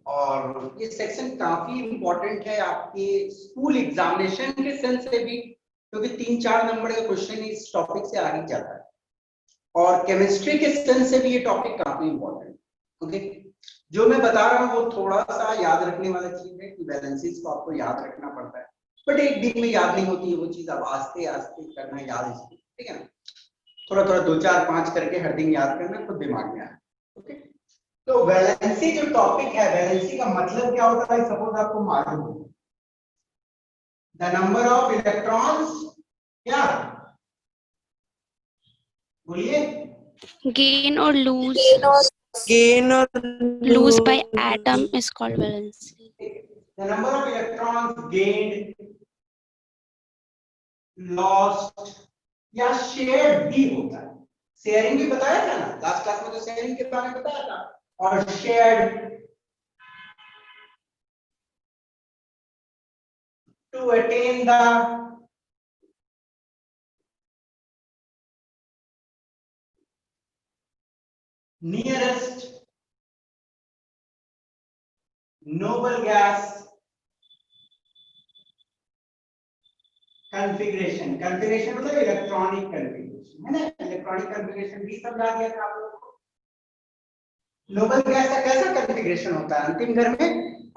और ये सेक्शन काफी इम्पोर्टेंट है आपके स्कूल एग्जामिनेशन के सेंस से भी, क्योंकि 3-4 नंबर का क्वेश्चन इस टॉपिक से आ ही जाता है, और केमिस्ट्री के सेंस से भी ये टॉपिक काफी इम्पोर्टेंट है। ओके, जो मैं बता रहा हूँ वो थोड़ा सा याद रखने वाला चीज है कि वैलेंसीज को आपको याद रखना पड़ता है, बट एक दिन में याद नहीं होती है वो चीज, अब आस्ते आस्ते करना याद इसको, ठीक है ना, थोड़ा थोड़ा 2-4-5 करके हर दिन याद करना, खुद दिमाग में आए। ओके, तो वैलेंसी जो टॉपिक है, वैलेंसी का मतलब क्या होता है, सपोज आपको मालूम हो द नंबर ऑफ इलेक्ट्रॉन्स, क्या बोलिए, Gain or lose by atom is called valency. the number of electrons gained, lost या शेयर्ड भी होता है। शेयरिंग भी बताया था ना लास्ट क्लास में, तो शेयरिंग के बारे में बताया था, और shared to attain the nearest noble gas configuration, configuration मतलब इलेक्ट्रॉनिक configuration है ना, इलेक्ट्रॉनिक configuration भी समझा दिया था आप लोगों को। नोबल गैस का कैसा configuration होता है, अंतिम घर में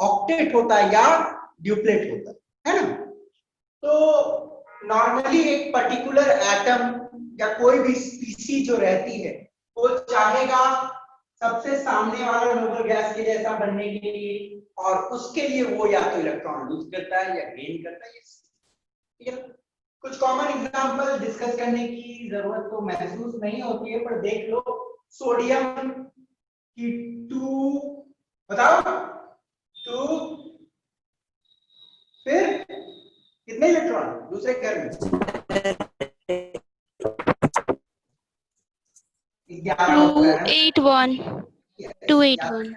ऑक्टेट होता है या ड्यूप्लेट होता है ना। तो नॉर्मली एक पर्टिकुलर एटम या कोई भी स्पीसी जो रहती है वो चाहेगा सबसे सामने वाला नोबल गैस के जैसा बनने के लिए, और उसके लिए वो या तो इलेक्ट्रॉन लूज करता है या गेन करता है, ठीक है। कुछ कॉमन एग्जांपल डिस्कस करने की जरूरत तो महसूस नहीं होती है, पर देख लो सोडियम की 2, बताओ 2, फिर कितने इलेक्ट्रॉन दूसरे घर में 281 281।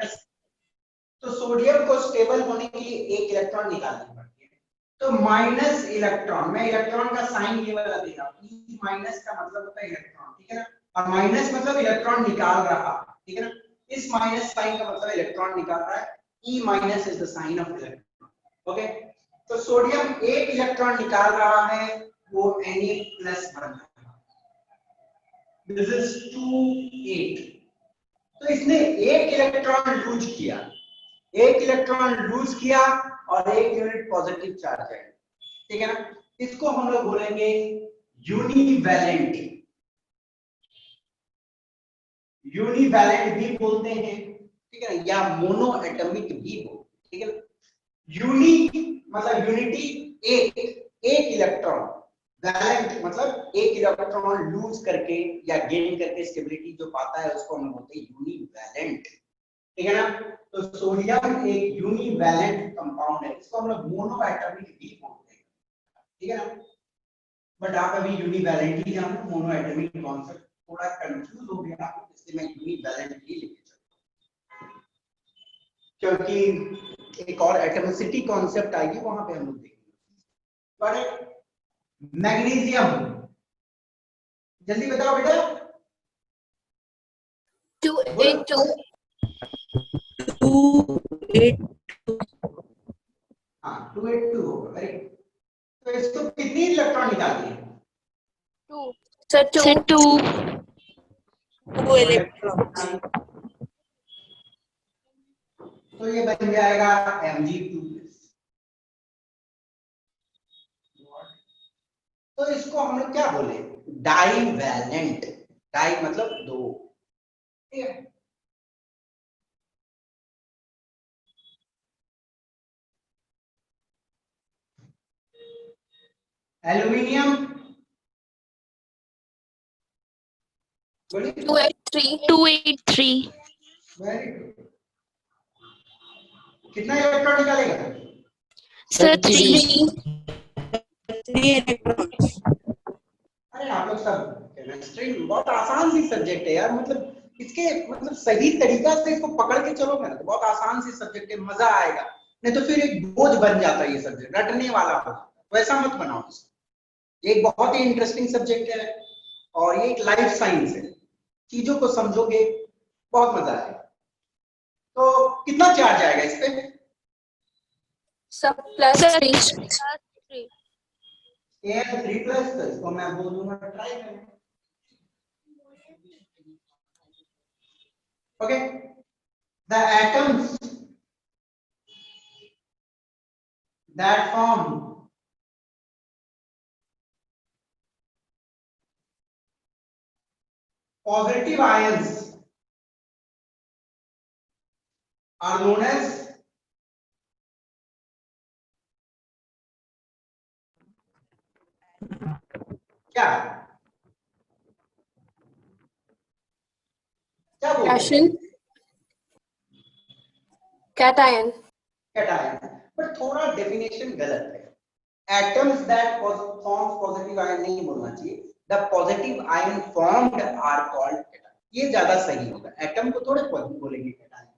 तो सोडियम को स्टेबल होने के लिए एक इलेक्ट्रॉन निकालनी पड़ती है, तो माइनस इलेक्ट्रॉन, मैं इलेक्ट्रॉन का साइन ये वाला दे रहा हूं, ई माइनस का मतलब होता है इलेक्ट्रॉन, ठीक है ना, और माइनस मतलब इलेक्ट्रॉन निकाल रहा, ठीक है ना, इस माइनस साइन का मतलब इलेक्ट्रॉन निकाल रहा है, e minus is the sign of electron. Okay, तो सोडियम एक इलेक्ट्रॉन निकाल रहा है, वो Na+ बन रहा है, दिस इज 2 8। तो इसने एक इलेक्ट्रॉन लूज किया, एक इलेक्ट्रॉन लूज किया और एक यूनिट पॉजिटिव चार्ज है, ठीक है ना, इसको हम लोग बोलेंगे यूनिवैलेंट, यूनिवैलेंट भी बोलते हैं, ठीक है ना, या मोनो एटॉमिक भी बोलते हैं, ठीक है ना। यूनी मतलब यूनिटी, एक इलेक्ट्रॉन, वैलेंट मतलब एक इलेक्ट्रॉन लूज करके या गेन करके स्टेबिलिटी जो पाता है उसको हम बोलते हैं यूनिवैलेंट, ठीक है ना। तो सोडियम एक यूनिवैलेंट कंपाउंड है, इसको हम लोग मोनो एटॉमिक भी बोलते हैं, ठीक है ना, बट आप अभी यूनिवैलेंट ही जानो, मोनो एटॉमिक कॉन्सेप्ट थोड़ा कंफ्यूज हो गया आपको, इसलिए मैं यूनिवैलेंट ही लेके चलता हूं, क्योंकि एक और एटॉमिसिटी कॉन्सेप्ट आएगी वहां पे हम लोग देखेंगे। पर मैग्नीशियम, जल्दी बताओ बेटा, 282 282 हाँ 282 होगा, वेरी गुड। तो इसको कितनी इलेक्ट्रॉन निकालती है, 2 सर 2 2 इलेक्ट्रॉन्स। तो ये बन जाएगा Mg2+। तो इसको हम लोग क्या बोले, डाइवैलेंट, डाई मतलब दो, ठीक है। एल्यूमिनियम बोलिए, 283। वेरी गुड, कितना इलेक्ट्रॉन निकालेगा सर 3। 3 इलेक्ट्रॉन्स। अरे आप लोग सब केमिस्ट्री बहुत आसान सी सब्जेक्ट है यार, मतलब इसके मतलब सही तरीका से इसको पकड़ के चलोगे ना तो बहुत आसान सी सब्जेक्ट है, मजा आएगा, नहीं तो फिर एक बोझ बन जाता है ये सब्जेक्ट, रटने वाला हो जाता है, वैसा मत बनाओ इसको। ये एक बहुत ही इंटरेस्टिंग सब्जेक्ट है और ये एक लाइफ साइंस है, चीजों को समझोगे बहुत मजा आएगा। तो कितना चार्ज आएगा इस पे? सब प्लस Sir, 3 3. Al3 प्लस, तो इसको मैं बोल दूंगा ट्राई करें। Okay, the atoms that form positive ions are known as क्या? क्या बोलते हैं? राशन कैटायन कैटायन, बट थोड़ा डेफिनेशन गलत है। Atoms that forms positive ion नहीं बोलना चाहिए, the positive ion formed are called cation, ये ज्यादा सही होगा। एटम को थोड़े बोलेंगे कैटायन,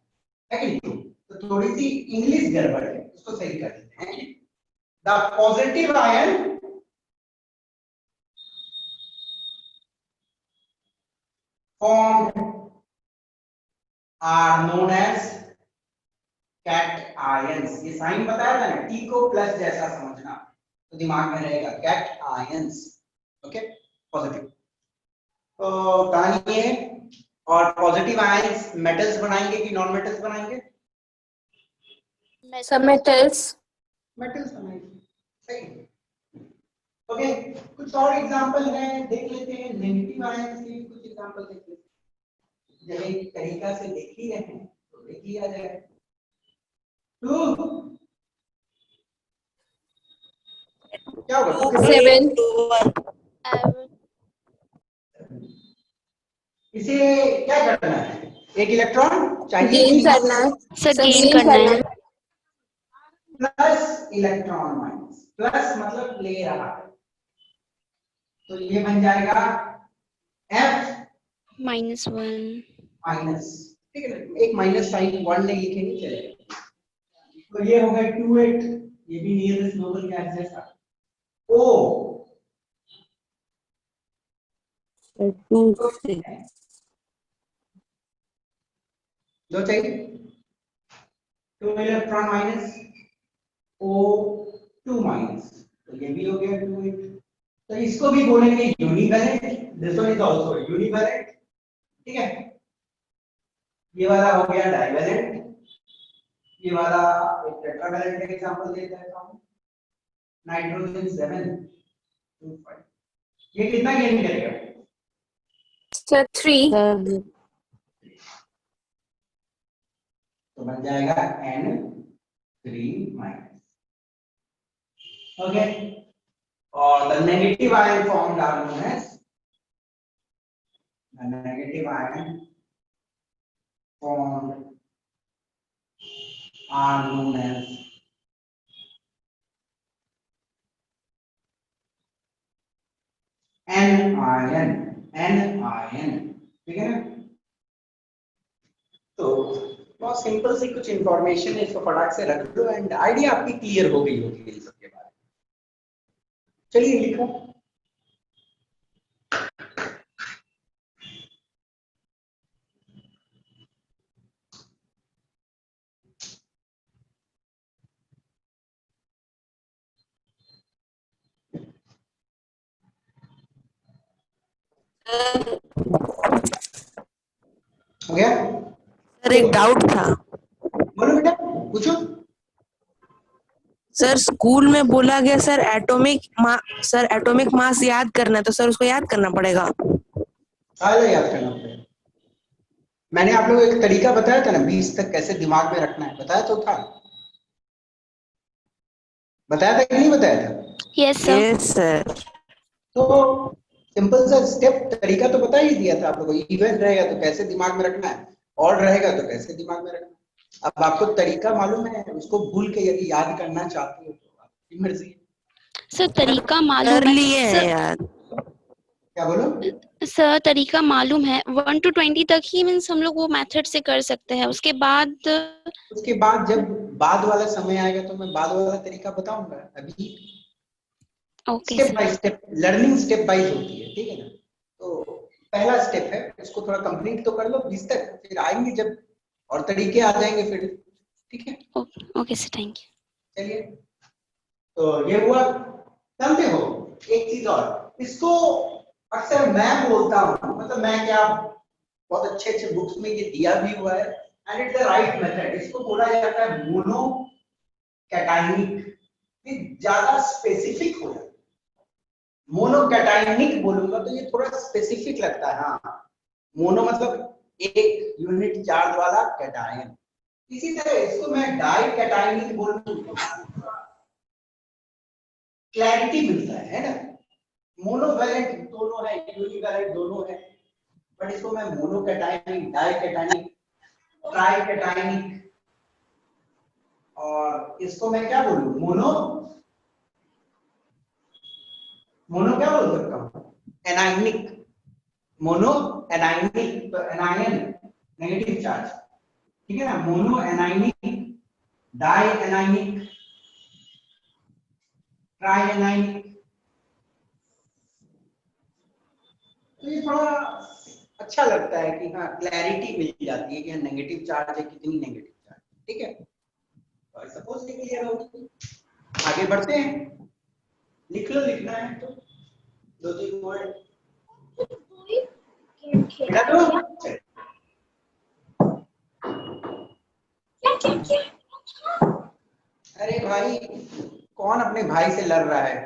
है कि नहीं? तो थोड़ी सी इंग्लिश गड़बड़ है, इसको सही कर देते हैं। The positive ion formed are known as cat ions। ये साइन बताया था ना, टी को प्लस जैसा समझना, तो दिमाग में रहेगा cat ions। ओके, पॉजिटिव तो कहानी ये है। और पॉजिटिव आयंस मेटल्स बनाएंगे कि नॉन मेटल्स बनाएंगे? सब मेटल्स मेटल्स बनाएंगे, सही। ओके, कुछ और एग्जांपल हैं, देख लेते हैं। नेगेटिव आयंस के कुछ एग्जांपल देख लेते हैं, जब एक तरीका से देख ही रहे हैं तो देख लिया जाए। क्या होगा? 7 इसे क्या करना है? एक इलेक्ट्रॉन चाहिए गेन कि करना है Sir, सब gain gain करना करना है। है प्लस इलेक्ट्रॉन माइनस, प्लस मतलब ले रहा है, तो ये बन जाएगा F -1. माइनस, ठीक है ना? एक माइनस साइन वन नहीं लिखे नहीं चलेगा। तो ये हो गया 28, ये भी नियरेस्ट नोबल गैस जैसा। O 2 दो चाहिए, 2 इलेक्ट्रॉन माइनस O2 माइनस, तो ये भी हो गया 28। तो इसको भी बोलेंगे यूनिवैलेंट, दिस वन इज आल्सो यूनिवैलेंट, ठीक है। ये वाला हो गया डाइवैलेंट, ये वाला एक टेट्रावैलेंट का एग्जांपल दे देता हूं, नाइट्रोजन 725, ये कितना गेन करेगा? सर 3 तो बन जाएगा N3 माइनस। ओके, और the negative ion formed are known as, the negative ion formed are known as N ion, ठीक है ना? तो बहुत सिंपल सी कुछ इंफॉर्मेशन है, इसको फटाक से रख दो एंड आइडिया आपकी क्लियर हो गई होगी इन सब के बारे में। चलिए लिखो। हो गया? सर एक डाउट था। बोलो बेटा, पूछो। सर स्कूल में बोला गया सर एटॉमिक मास याद करना है, तो सर उसको याद करना पड़ेगा। सारा याद करना पड़ेगा। मैंने आप लोगों को एक तरीका बताया था ना 20 तक कैसे दिमाग में रखना है, बताया तो था, बताया था कि नहीं बताया था? Yes, sir. Yes sir. तो सिंपल सा स्टेप तरीका तो बता ही दिया था आप लोगों को। इवन रहेगा तो कैसे दिमाग में रखना है, और रहेगा तो कैसे दिमाग में रखना है। अब आपको तरीका मालूम है, उसको भूल के यदि याद करना चाहते हो तो आपकी मर्जी है। सर तरीका कर मालूम है लिए हैं सर। याद। क्या बोलो? सर तरीका मालूम है, 1 to 20 तक ही मीन्स हम लोग वो मेथड से कर सकते हैं, उसके बाद उसके बाद जब बाद वाला समय आएगा तो मैं बाद वाला तरीका बताऊंगा। अभी okay step sir. By step learning step by होती है, ठीक है ना? तो पहला स्टेप है, इसको थोड़ा कंप्लीट तो कर लो 20 तक, फिर आएंगे जब और तरीके आ जाएंगे फिर, ठीक है। Okay sir, thank you. चलिए, तो ये हुआ। समझे हो? एक चीज और, इसको अक्सर मैं बोलता हूँ, मतलब मैं क्या, बहुत अच्छे अच्छे बुक्स में ये दिया भी हुआ है, and it's the right method. इसको बोला जाता है मोनो कैटाइनिक। ये ज्यादा स्पेसिफिक हो जाता है, मोनो कैटाइनिक बोलूंगा तो ये थोड़ा स्पेसिफिक लगता है। हाँ, मोनो मतलब एक यूनिट चार्ज वाला कैटायन। इसी तरह इसको मैं डाई कैटाइनिक बोलूंगा, क्लैरिटी मिलता है ना। मोनोवैलेंट दोनों है, यूनिवैलेंट दोनों है, बट इसको मैं mono cationic, di cationic, tri cationic, और इसको मैं क्या बोलूं, मोनो, मोनो क्या बोल सकता हूं, एनायनिक। मोनो एनायनिक, तो एनायन नेगेटिव चार्ज, ठीक है ना। Mono anionic, di anionic, tri anionic. तो ये थोड़ा अच्छा लगता है कि हाँ, क्लैरिटी मिल जाती है कि हाँ, नेगेटिव चार्ज है, कितनी नेगेटिव चार्ज, ठीक है। तो आई सपोज ये क्लियर होगी। आगे बढ़ते हैं, लिख लो, लिखना है तो दो तीन वर्ड बेटा दो। चल, अरे भाई, कौन अपने भाई से लड़ रहा है?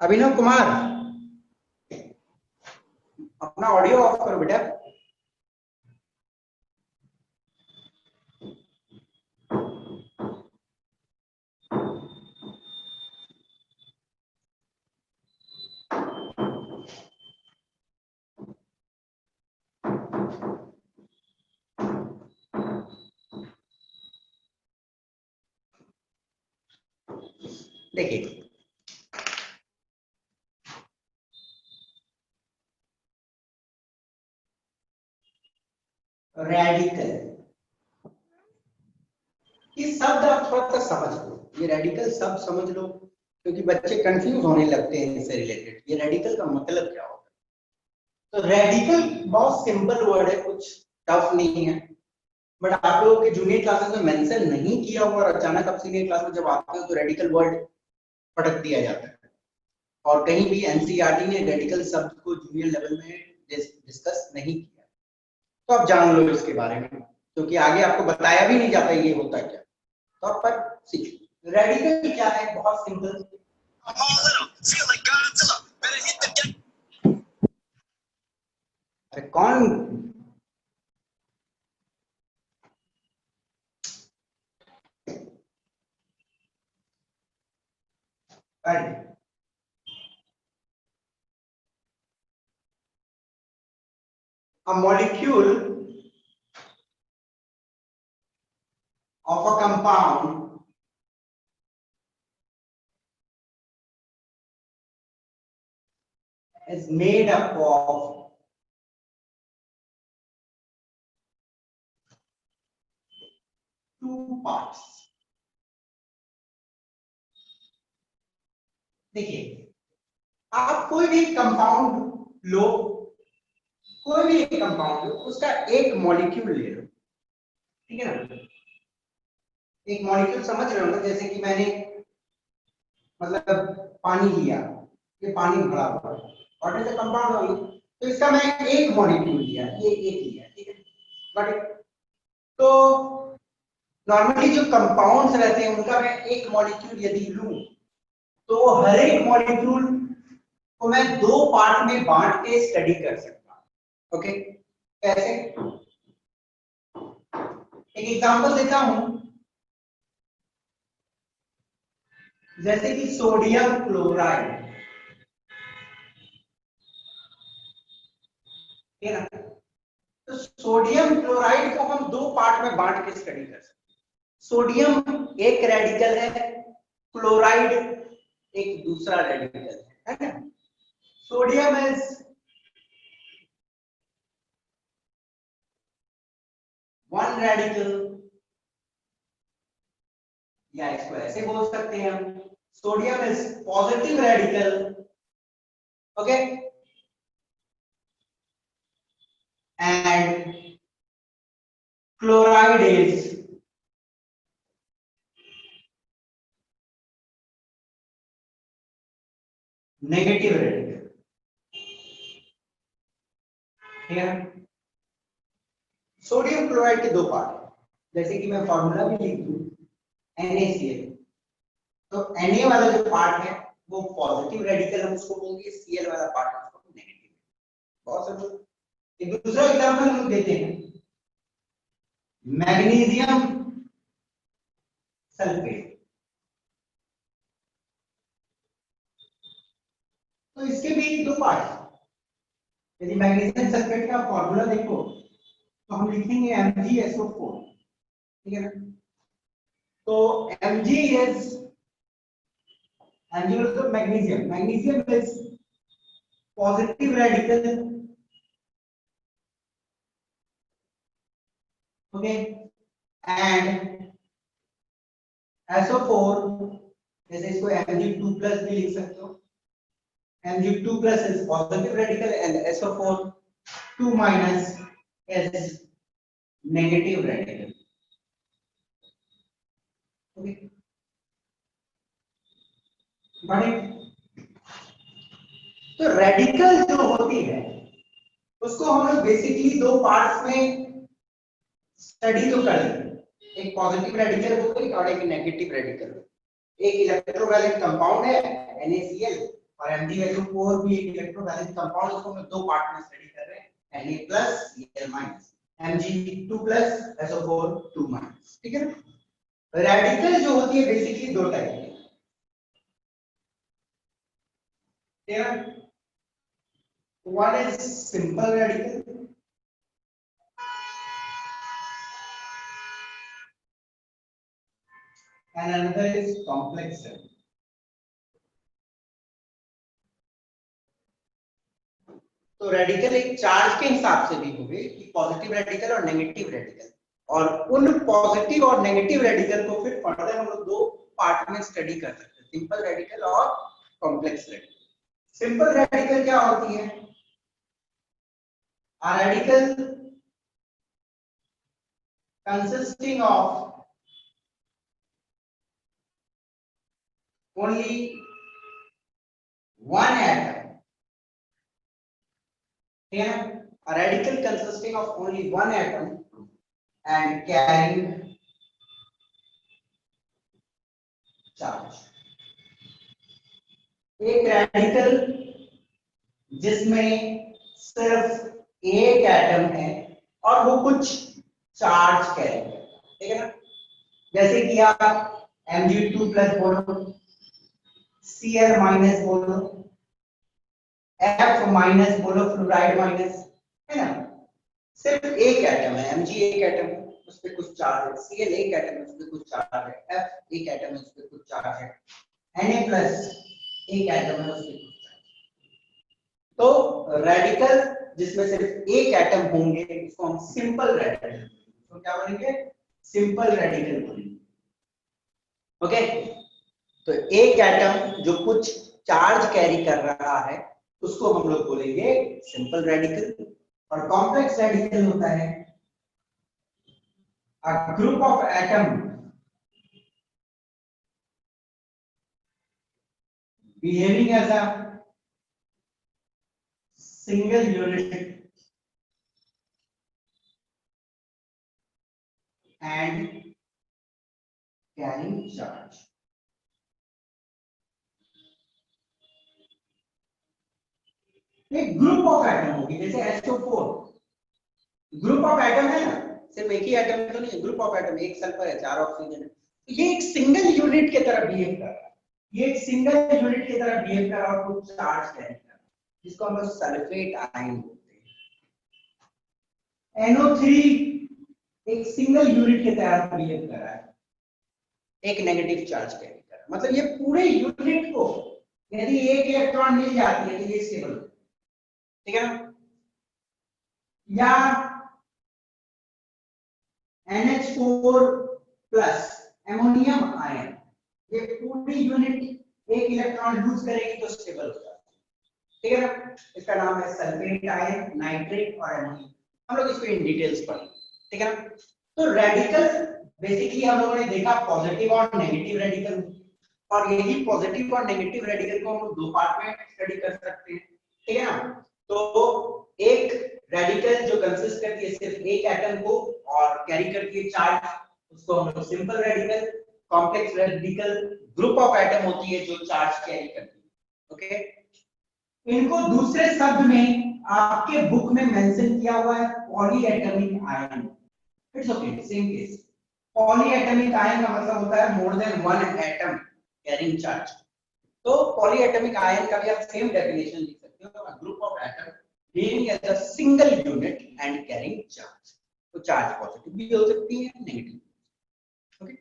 अभिनव कुमार, अपना ऑडियो ऑफ करो बेटा। देखिए, रेडिकल, ये शब्द आप थोड़ा सा समझ लो, ये रेडिकल शब्द समझ लो, क्योंकि बच्चे कंफ्यूज होने लगते हैं इससे रिलेटेड। ये रेडिकल का मतलब क्या होता है? तो रेडिकल बहुत सिंपल वर्ड है, कुछ टफ नहीं है, बट आप लोगों के जूनियर क्लासेस में मेंशन नहीं किया हुआ और अचानक आप सीनियर क्लास में जब आते हो तो रेडिकल वर्ड पटक दिया जाता है, और कहीं भी एनसीईआरटी ने रेडिकल शब्द को जूनियर लेवल में डिस्कस नहीं किया। तो आप जान लो इसके बारे में, क्योंकि आगे आपको बताया भी नहीं जाता ये होता क्या, तो आप पर सीख। रेडिकल क्या है? बहुत सिंपल। अरे कौन, अरे a molecule of a compound is made up of two parts. देखिए, आप कोई भी कंपाउंड लो, कोई भी एक कंपाउंड लो, उसका एक मॉलिक्यूल ले लो, ठीक है ना। एक मॉलिक्यूल समझ रहे हो ना, जैसे कि मैंने मतलब पानी लिया, ये पानी भरा हुआ है, और जैसे कंपाउंड हो, तो इसका मैं एक मॉलिक्यूल लिया, ये एक लिया, ठीक है। बट तो नॉर्मली जो कंपाउंड्स रहते हैं उनका मैं एक मॉलिक्यूल यदि लूं, तो हर एक मॉलिक्यूल को मैं दो पार्ट में बांट के स्टडी कर सकता हूं। ओके, कैसे? एक एग्जांपल देता हूं, जैसे कि सोडियम क्लोराइड, ठीक है ना। तो सोडियम क्लोराइड को हम दो पार्ट में बांट के स्टडी कर सकते हैं। सोडियम एक रेडिकल है, क्लोराइड एक दूसरा रेडिकल है ना। सोडियम इज वन रेडिकल, या इसको ऐसे बोल सकते हैं हम, sodium is positive radical, okay, and chloride is negative radical, ठीक है। सोडियम क्लोराइड के दो पार्ट, जैसे कि मैं फॉर्मूला भी लिख दूं NaCl, तो Na वाला जो पार्ट है वो पॉजिटिव रेडिकल हम उसको बोलेंगे, Cl वाला पार्ट है उसको नेगेटिव। बहुत सिंपल। एक दूसरा एग्जांपल हम देते हैं, मैग्नीशियम सल्फेट। तो इसके भी दो पार्ट हैं। यदि मैग्नीशियम सल्फेट का फॉर्मूला देखो तो हम लिखेंगे MgSO4, ठीक है ना। तो Mg मतलब magnesium is positive radical, okay, and SO4 जैसे इसको Mg2 प्लस भी लिख सकते हो, Mg2 plus is positive radical and SO4 2 minus is negative radical, okay, got it। तो रेडिकल जो होती है उसको हम लोग बेसिकली दो पार्ट्स में स्टडी तो कर लेंगे, एक पॉजिटिव रेडिकल हो गई और एक नेगेटिव रेडिकल। एक इलेक्ट्रोवैलेंट कंपाउंड है NaCl और MgSO4 भी एक इलेक्ट्रोवैलेंट कंपाउंड, उसको हम दो पार्ट में स्टडी कर रहे हैं, Na+ Cl-, Mg2+ SO4 2-, ठीक है। रेडिकल जो होती है बेसिकली दो टाइप की, ठीक है। One is simple radical and another is complex radical। तो रेडिकल एक चार्ज के हिसाब से भी होंगे कि पॉजिटिव रेडिकल और नेगेटिव रेडिकल, और उन पॉजिटिव और नेगेटिव रेडिकल को फिर फर्दर हम लोग दो पार्ट में स्टडी कर सकते हैं, सिंपल रेडिकल और कॉम्प्लेक्स रेडिकल। सिंपल रेडिकल क्या होती है? A radical consisting of only one atom, here a radical consisting of only one atom and carrying charge। एक रेडिकल जिसमें सिर्फ एक एटम है और वो कुछ चार्ज कैरी करता है, ठीक है ना। जैसे कि आप Mg2+ बोलो, Cl- बोलो, F- बोलो, फ्लोराइड माइनस, है ना। सिर्फ एक एटम है, Mg एक एटम है, उस पे कुछ चार्ज है, Cl एक एटम है, उस पे कुछ चार्ज है, F एक एटम है, उस पे कुछ चार्ज है, Na+ एक एटम है, उस पे कुछ चार्ज है। तो रेडिकल जिसमें सिर्फ एक एटम होंगे उसको हम सिंपल रेडिकल, तो क्या बोलेंगे? सिंपल रेडिकल बोलेंगे, ओके। तो एक एटम जो कुछ चार्ज कैरी कर रहा है उसको हम लोग बोलेंगे सिंपल रेडिकल। और कॉम्प्लेक्स रेडिकल होता है a group of atom behaving as a single unit and carrying charge। एक ग्रुप ऑफ एटम होगी, जैसे SO4 ग्रुप ऑफ एटम है ना, सिर्फ एक ही एटम तो नहीं, ग्रुप ऑफ एटम, एक सल्फर है, 4 ऑक्सीजन है, तो ये एक सिंगल यूनिट की तरह बिहेव कर रहा है, ये एक सिंगल यूनिट की तरह बिहेव कर रहा है और कुछ चार्ज कैरी कर रहा है, जिसको हम लोग सल्फेट आयन बोलते हैं। NO3 एक सिंगल यूनिट की तरह बिहेव कर रहा है, एक नेगेटिव चार्ज कैरी कर रहा है, मतलब ये पूरे यूनिट को यदि एक इलेक्ट्रॉन मिल जाती है तो ये स्टेबल होता है, ठीक है ना। या NH4+ एमोनियम आयन, ये पूरी यूनिट एक इलेक्ट्रॉन लूज करेगी तो स्टेबल हो जाता है, ठीक है ना। इसका नाम है सल्फेट आयन, नाइट्रेट और एमोनियम। हम लोग इसको इन डिटेल्स पढ़ेंगे, ठीक है ना। तो रेडिकल बेसिकली हम लोगों ने देखा पॉजिटिव और नेगेटिव रेडिकल, और यही पॉजिटिव और नेगेटिव रेडिकल को हम दो पार्ट में स्टडी कर सकते हैं, ठीक है ना। तो एक रेडिकल जो कंसिस्ट करती है सिर्फ एक एटम को और कैरी करती है चार्ज, उसको हम लोग simple radical, complex radical group of atom होती है जो चार्ज कैरी करती है, ओके। इनको दूसरे शब्द में आपके बुक में मेंशन किया हुआ है polyatomic ion, it's okay, same case. Polyatomic ion का मतलब होता है more than one atom carrying charge. तो पॉलीएटॉमिक आयन का भी आप सेम डेफिनेशन लिख सकते हो, group of atom being as a single unit and carrying charge. तो चार्ज पॉजिटिव भी हो सकती है, नेगेटिव, ओके।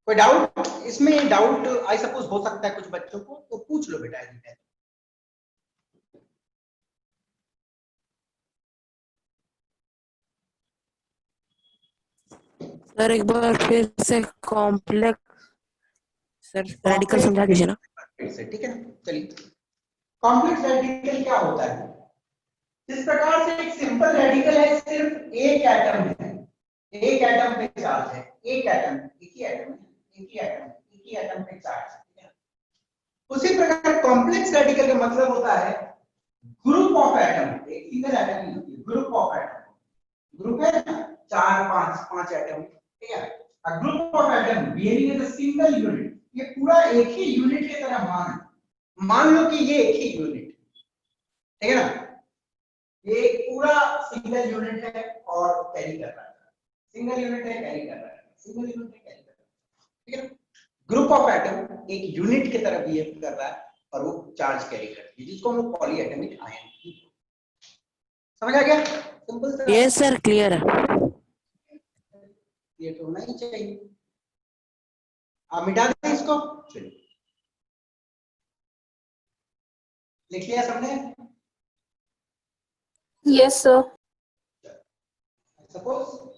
कोई डाउट इसमें? डाउट आई सपोज हो सकता है कुछ बच्चों को, तो पूछ लो बेटा। सर एक बार फिर से कॉम्प्लेक्स सर रेडिकल समझा दीजिए ना फिर से, ठीक है ना। चलिए, कॉम्प्लेक्स रेडिकल क्या होता है? जिस प्रकार से एक सिंपल रेडिकल है, सिर्फ एक एटम है, एक एटम पे चार्ज है, एक एटम, एक ही एटम, एक ही एटम, एक ही एटम पे चार्ज है। उसी प्रकार कॉम्प्लेक्स रेडिकल का मतलब होता है ग्रुप ऑफ एटम, एक सिंगल एटम नहीं होती, ग्रुप ऑफ एटम। ग्रुप है ना, चार पांच एटम, ठीक है। A group of atom behaving as a single unit, ये पूरा एक ही यूनिट की तरह मान लो कि ये एक ही यूनिट, ठीक है ना, ये पूरा सिंगल यूनिट है और कैरी कर रहा है, सिंगल यूनिट है कैरी कर रहा है, सिंगल यूनिट है कैरी कर रहा है, ठीक है ना। ग्रुप ऑफ एटम एक यूनिट की तरह बिहेव कर रहा है और वो चार्ज कैरी करती है, जिसको हम लोग पॉलीएटॉमिक आयन, समझ आ गया? सिंपल सा। यस सर, क्लियर है। ये तो होना ही चाहिए। आप मिटा दें इसको, चलिए लिख लिया सबने? Yes, sir. सपोज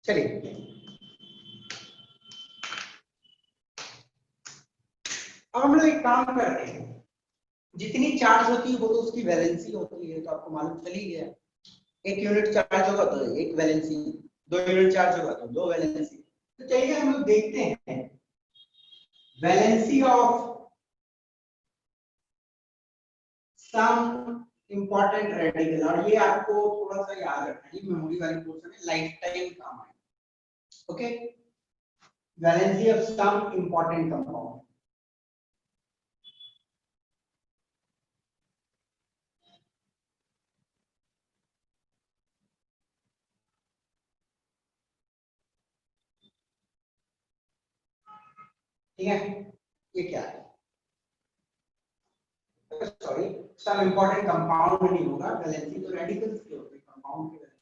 चलिए, अब हम लोग एक काम करते हैं, जितनी चार्ज होती है वो तो उसकी वैलेंसी होती है, तो आपको मालूम चल ही गया। एक यूनिट चार्ज होगा तो एक वैलेंसी, दो यूनिट चार्ज होगा तो दो वैलेंसी। तो चलिए हम लोग देखते हैं valency of some important radical, और ये आपको थोड़ा सा याद रखना है, मेमोरी वाली पोर्शन है, लाइफ टाइम काम है, okay. Valency of some important compound, ठीक है। ये क्या है? सॉरी, सम इंपॉर्टेंट कंपाउंड नहीं होगा, वैलेंसी तो रेडिकल्स के होते हैं, कंपाउंड के वैलेंसी।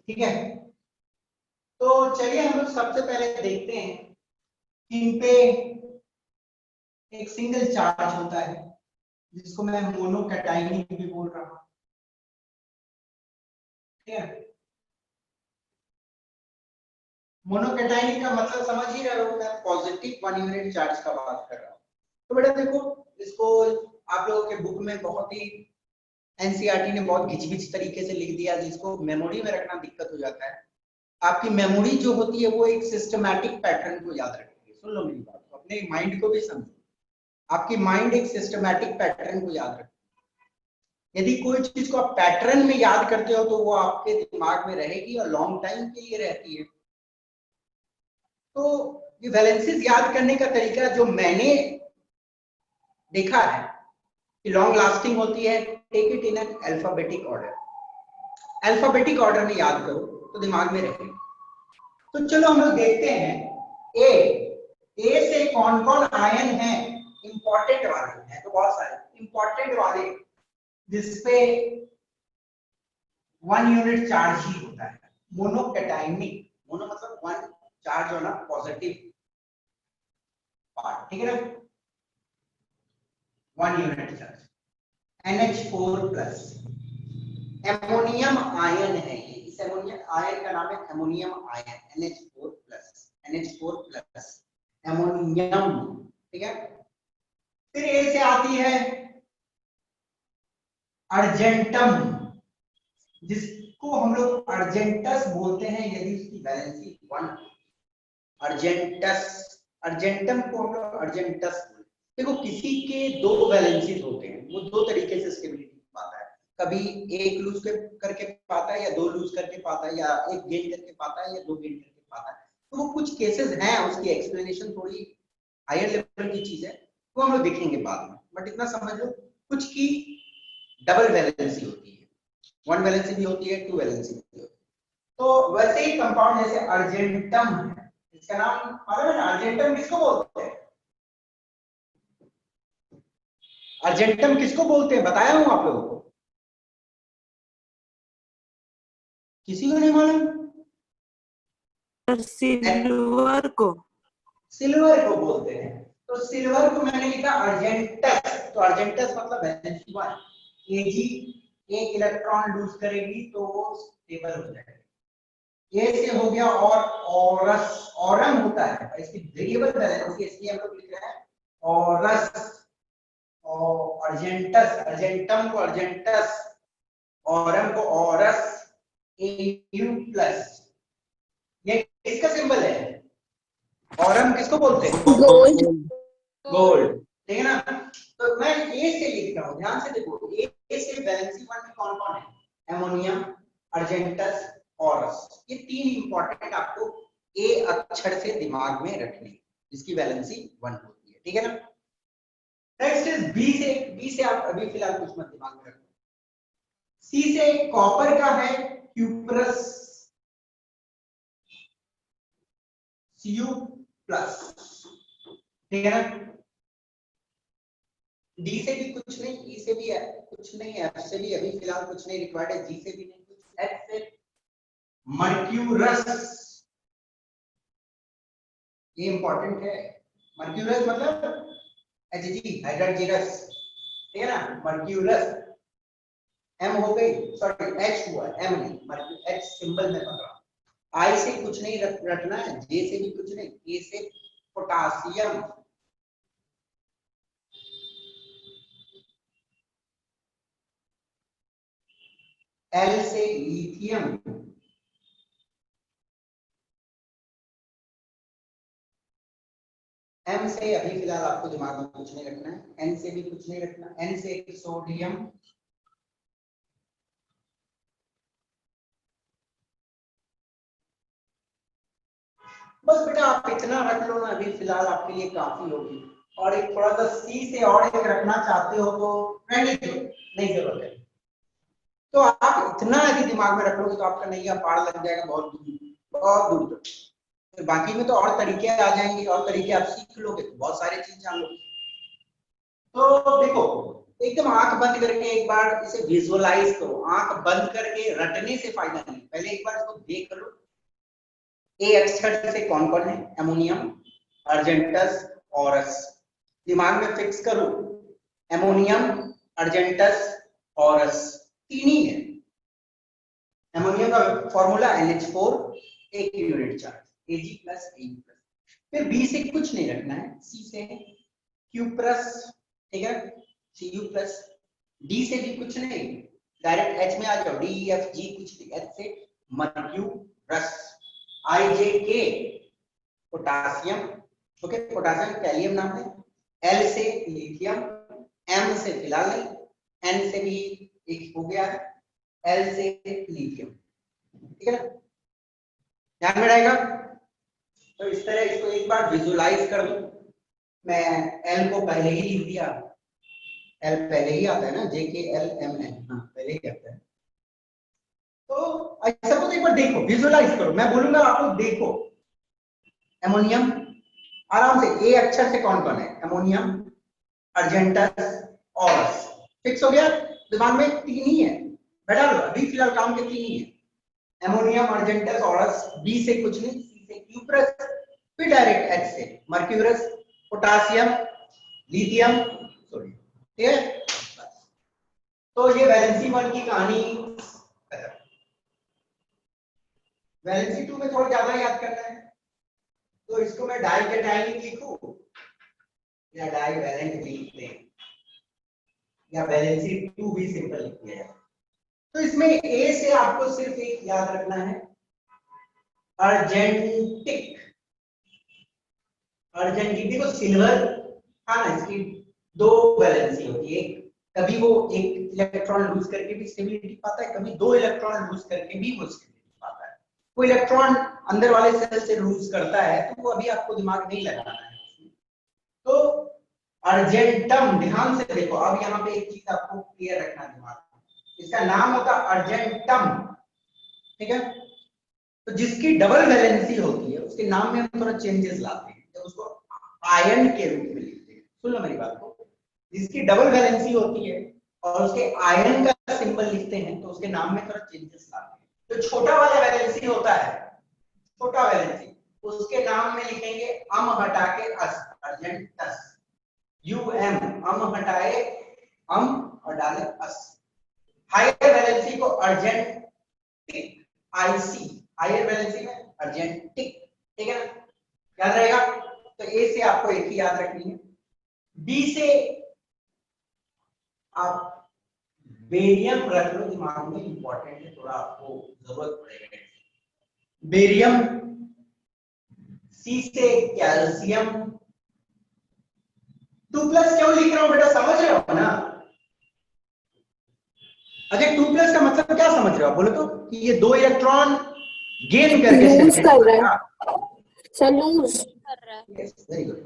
ठीक है, तो चलिए हम लोग सबसे पहले देखते हैं, इन पे एक सिंगल चार्ज होता है जिसको मैं मोनोकैटायनिक भी बोल रहा हूं, ठीक है। मोनोकैटायनिक का मतलब समझ ही रहे हो, मैं पॉजिटिव वन यूनिट चार्ज का बात कर रहा हूं। तो बेटा देखो, इसको आप लोगों के बुक में बहुत ही एनसीईआरटी ने बहुत घिच-घिच तरीके से लिख दिया, जिसको मेमोरी में रखना दिक्कत हो जाता है। आपकी मेमोरी जो होती है वो एक सिस्टमैटिक पैटर्न को याद रखती है। सुन लो मेरी बात, अपने माइंड को भी समझो, आपकी माइंड एक सिस्टमैटिक पैटर्न को याद रखती है। यदि कोई चीज को आप पैटर्न में याद करते हो तो वो आपके दिमाग में रहेगी और लॉन्ग टाइम के लिए रहती है। तो ये वैलेंसीज याद करने का तरीका जो मैंने देखा है कि लॉन्ग लास्टिंग होती है, take it in an alphabetic order, alphabetic order में याद करो तो दिमाग में रहेगी। तो चलो हम लोग देखते हैं ए से कौन कौन आयन है इंपॉर्टेंट वाले हैं, तो बहुत सारे इंपॉर्टेंट वाले जिसपे 1 यूनिट चार्ज ही होता है, मोनोकैटायनिक, मोनो मतलब 1 चार्ज होना पॉजिटिव पार्ट, ठीक है ना, 1 unit charge NH4 plus ammonium ion है ये, इस एमोनियम आयन का नाम है ammonium ion NH4 plus ammonium, ठीक है। फिर ए से आती है अर्जेंटम, जिसको हम लोग अर्जेंटस बोलते हैं यदि उसकी वैलेंसी 1, अर्जेंटम को हम लोग अर्जेंटस बोलते हैं। देखो किसी के 2 वैलेंसीज होते हैं, वो 2 तरीके से स्टेबिलिटी पाता है, कभी 1 लूज करके पाता है या 2 लूज करके पाता है, या 1 गेन करके पाता है या 2 गेन करके पाता है। तो वो कुछ केसेस हैं, उसकी एक्सप्लेनेशन थोड़ी हायर लेवल की चीज है, वो हम लोग देखेंगे बाद में, बट इतना समझ लो कुछ की डबल वैलेंसी होती है, 1 वैलेंसी भी होती है, 2 वैलेंसी भी होती है। तो वैसे ही कंपाउंड जैसे अर्जेंटम है, इसका नाम मालूम है ना, अर्जेंटम किसको बोलते हैं, अर्जेंटम किसको बोलते हैं बताया हूं आप लोगों को, किसी को नहीं मालूम, सिल्वर को, सिल्वर को बोलते हैं। तो सिल्वर को मैंने लिखा अर्जेंटस, तो अर्जेंटस मतलब वैलेंसी 1, Ag 1 इलेक्ट्रॉन लूज करेगी तो वो स्टेबल हो जाएगी। ए से हो गया और ऑरस, ऑरम होता है इसकी वेरिएबल वैलेंसी, इसलिए हम लोग लिख रहे हैं ऑरस, और अर्जेंटस, अर्जेंटम को अर्जेंटस, ऑरम को ऑरस, Au प्लस, ये किसका सिंबल है, ऑरम किसको बोलते हैं, Gold. गोल्ड, ठीक है ना। तो मैं ए से लिख रहा हूं, ध्यान से देखो, ए से वैलेंसी 1 में कौन कौन है, एमोनियम, अर्जेंटस, ऑरस, ये 3 इंपॉर्टेंट आपको ए अक्षर से दिमाग में रखने, जिसकी वैलेंसी 1 होती है, ठीक है ना। नेक्स्ट इज बी से आप अभी फिलहाल कुछ मत दिमाग में रखो। सी से कॉपर का है क्यूप्रस, Cu प्लस, ठीक है ना। डी से भी कुछ नहीं, ई से भी कुछ नहीं, एफ से भी अभी फिलहाल कुछ नहीं रिक्वायर्ड है, जी से भी नहीं कुछ, एच से मर्क्यूरस, ये इंपॉर्टेंट है, मर्क्यूरस मतलब Hg हाइड्रोजीनस, ठीक है ना, मर्क्यूरस, एम हो गई, सॉरी एच हुआ, एम नहीं, मर्क्यूर एच सिंबल में पढ़ रहा हूं। आई से कुछ नहीं रखना है, जे से भी कुछ नहीं, ए से पोटासियम, एल से लिथियम, एम से अभी फिलहाल आपको दिमाग में कुछ नहीं रखना है, एन से भी कुछ नहीं रखना, एन से सोडियम, बस बेटा आप इतना रख लो ना, अभी फिलहाल आपके लिए काफी होगी। और एक थोड़ा सा सी से और एक रखना चाहते हो तो रहने दो, नहीं जरूरत है। तो आप इतना यदि दिमाग में रख लोगे तो आपका नैया पार लग जाएगा बहुत दूर, बहुत दूर तक। तो बाकी में तो और तरीके आ जाएंगे, और तरीके आप सीख लोगे तो बहुत सारी चीज जान लोगे। तो देखो एकदम आंख बंद करके एक बार इसे विजुअलाइज करो, आंख बंद करके रटने से फायदा नहीं, पहले एक बार इसको देख लो। ए अक्षर से कौन कौन है, एमोनियम, अर्जेंटस, ऑरस, दिमाग में फिक्स करो, एमोनियम, अर्जेंटस, ऑरस, 3 ही है। एमोनियम का formula NH4, 1 unit charge, Ag plus Au plus. फिर बी से कुछ नहीं रखना है, सी से क्यूप्रस, ठीक है, Cu प्लस, डी से भी कुछ नहीं, डायरेक्ट H में आ जाओ, DEFG कुछ नहीं, H से mercurous, IJK potassium, okay, potassium kalium नाम है, L से लिथियम, M से फिलहाल नहीं, N से भी एक हो गया है, L से लिथियम, ठीक है ना, ध्यान में रहेगा। तो इस तरह इसको एक बार विजुअलाइज कर दो। मैं L को पहले ही लिख दिया, L पहले ही आता है ना, JKLMN, हाँ पहले ही आता है। तो ऐसा तो एक बार देखो, विजुअलाइज करो, मैं बोलूंगा आप लोग देखो, एमोनियम, आराम से। ए अक्षर से कौन कौन है? Ammonium, अर्जेंटस, Aurus. फिक्स हो गया दिमाग में? तीन ही है, बैठा लो, अभी फिलहाल काम के तीन ही है, अमोनियम, अर्जेंटस, ऑरस। बी से कुछ नहीं, सी से क्यूप्रस, फिर डायरेक्ट एच से मर्क्यूरस, पोटासियम, लिथियम, सोडियम। ठीक है, तो ये वैलेंसी 1 की कहानी खत्म। वैलेंसी 2 में थोड़ा ज्यादा याद करना है, तो इसको मैं डाइकेटाइनिक लिखूं या डाइवैलेंट भी लिख दें, या वैलेंसी 2 भी सिंपल लिख दिया जाए। तो इसमें ए से आपको सिर्फ एक याद रखना है, अर्जेंटिक। अर्जेंटिक देखो, सिल्वर हाँ ना, इसकी दो वैलेंसी होती है, कभी वो एक इलेक्ट्रॉन लूज करके भी स्टेबिलिटी पाता है, कभी दो इलेक्ट्रॉन लूज करके भी वो स्टेबिलिटी पाता है। कोई इलेक्ट्रॉन अंदर वाले सेल से लूज करता है तो वो अभी आपको दिमाग नहीं लगाना है। तो अर्जेंटम, ध्यान से देखो, अब यहाँ पे एक चीज आपको क्लियर रखना दिमाग में, इसका नाम होता अर्जेंटम। ठीक है, तो जिसकी डबल वैलेंसी होती है उसके नाम में हम थोड़ा चेंजेस लाते हैं, जब उसको आयन के रूप में लिखते हैं। सुन लो मेरी बात को, जिसकी डबल वैलेंसी होती है और उसके आयन का सिंबल लिखते हैं तो उसके नाम में थोड़ा चेंजेस लाते हैं। तो छोटा वाला वैलेंसी होता है, छोटा वैलेंसी, उसके नाम में लिखेंगे अम हटा के अस, अर्जेंटस, UM, अम हटाए अम और डाले अस। हायर वैलेंसी को अर्जेंटिक, IC, हायर वैलेंसी में अर्जेंटिक। ठीक है ना, याद रहेगा। तो ए से आपको एक ही याद रखनी है। बी से आप बेरियम रख लो दिमाग में, इंपॉर्टेंट है, थोड़ा आपको जरूरत पड़ेगा। बेरियम। सी से कैल्शियम। 2+ क्यों लिख रहा हूं बेटा, समझ रहे हो ना? अच्छा, 2+ का मतलब क्या समझ रहे हो? बोलो तो, कि ये दो इलेक्ट्रॉन गेन करके लूज कर रहा हाँ, है सर, लूज कर रहा है। yes, very good।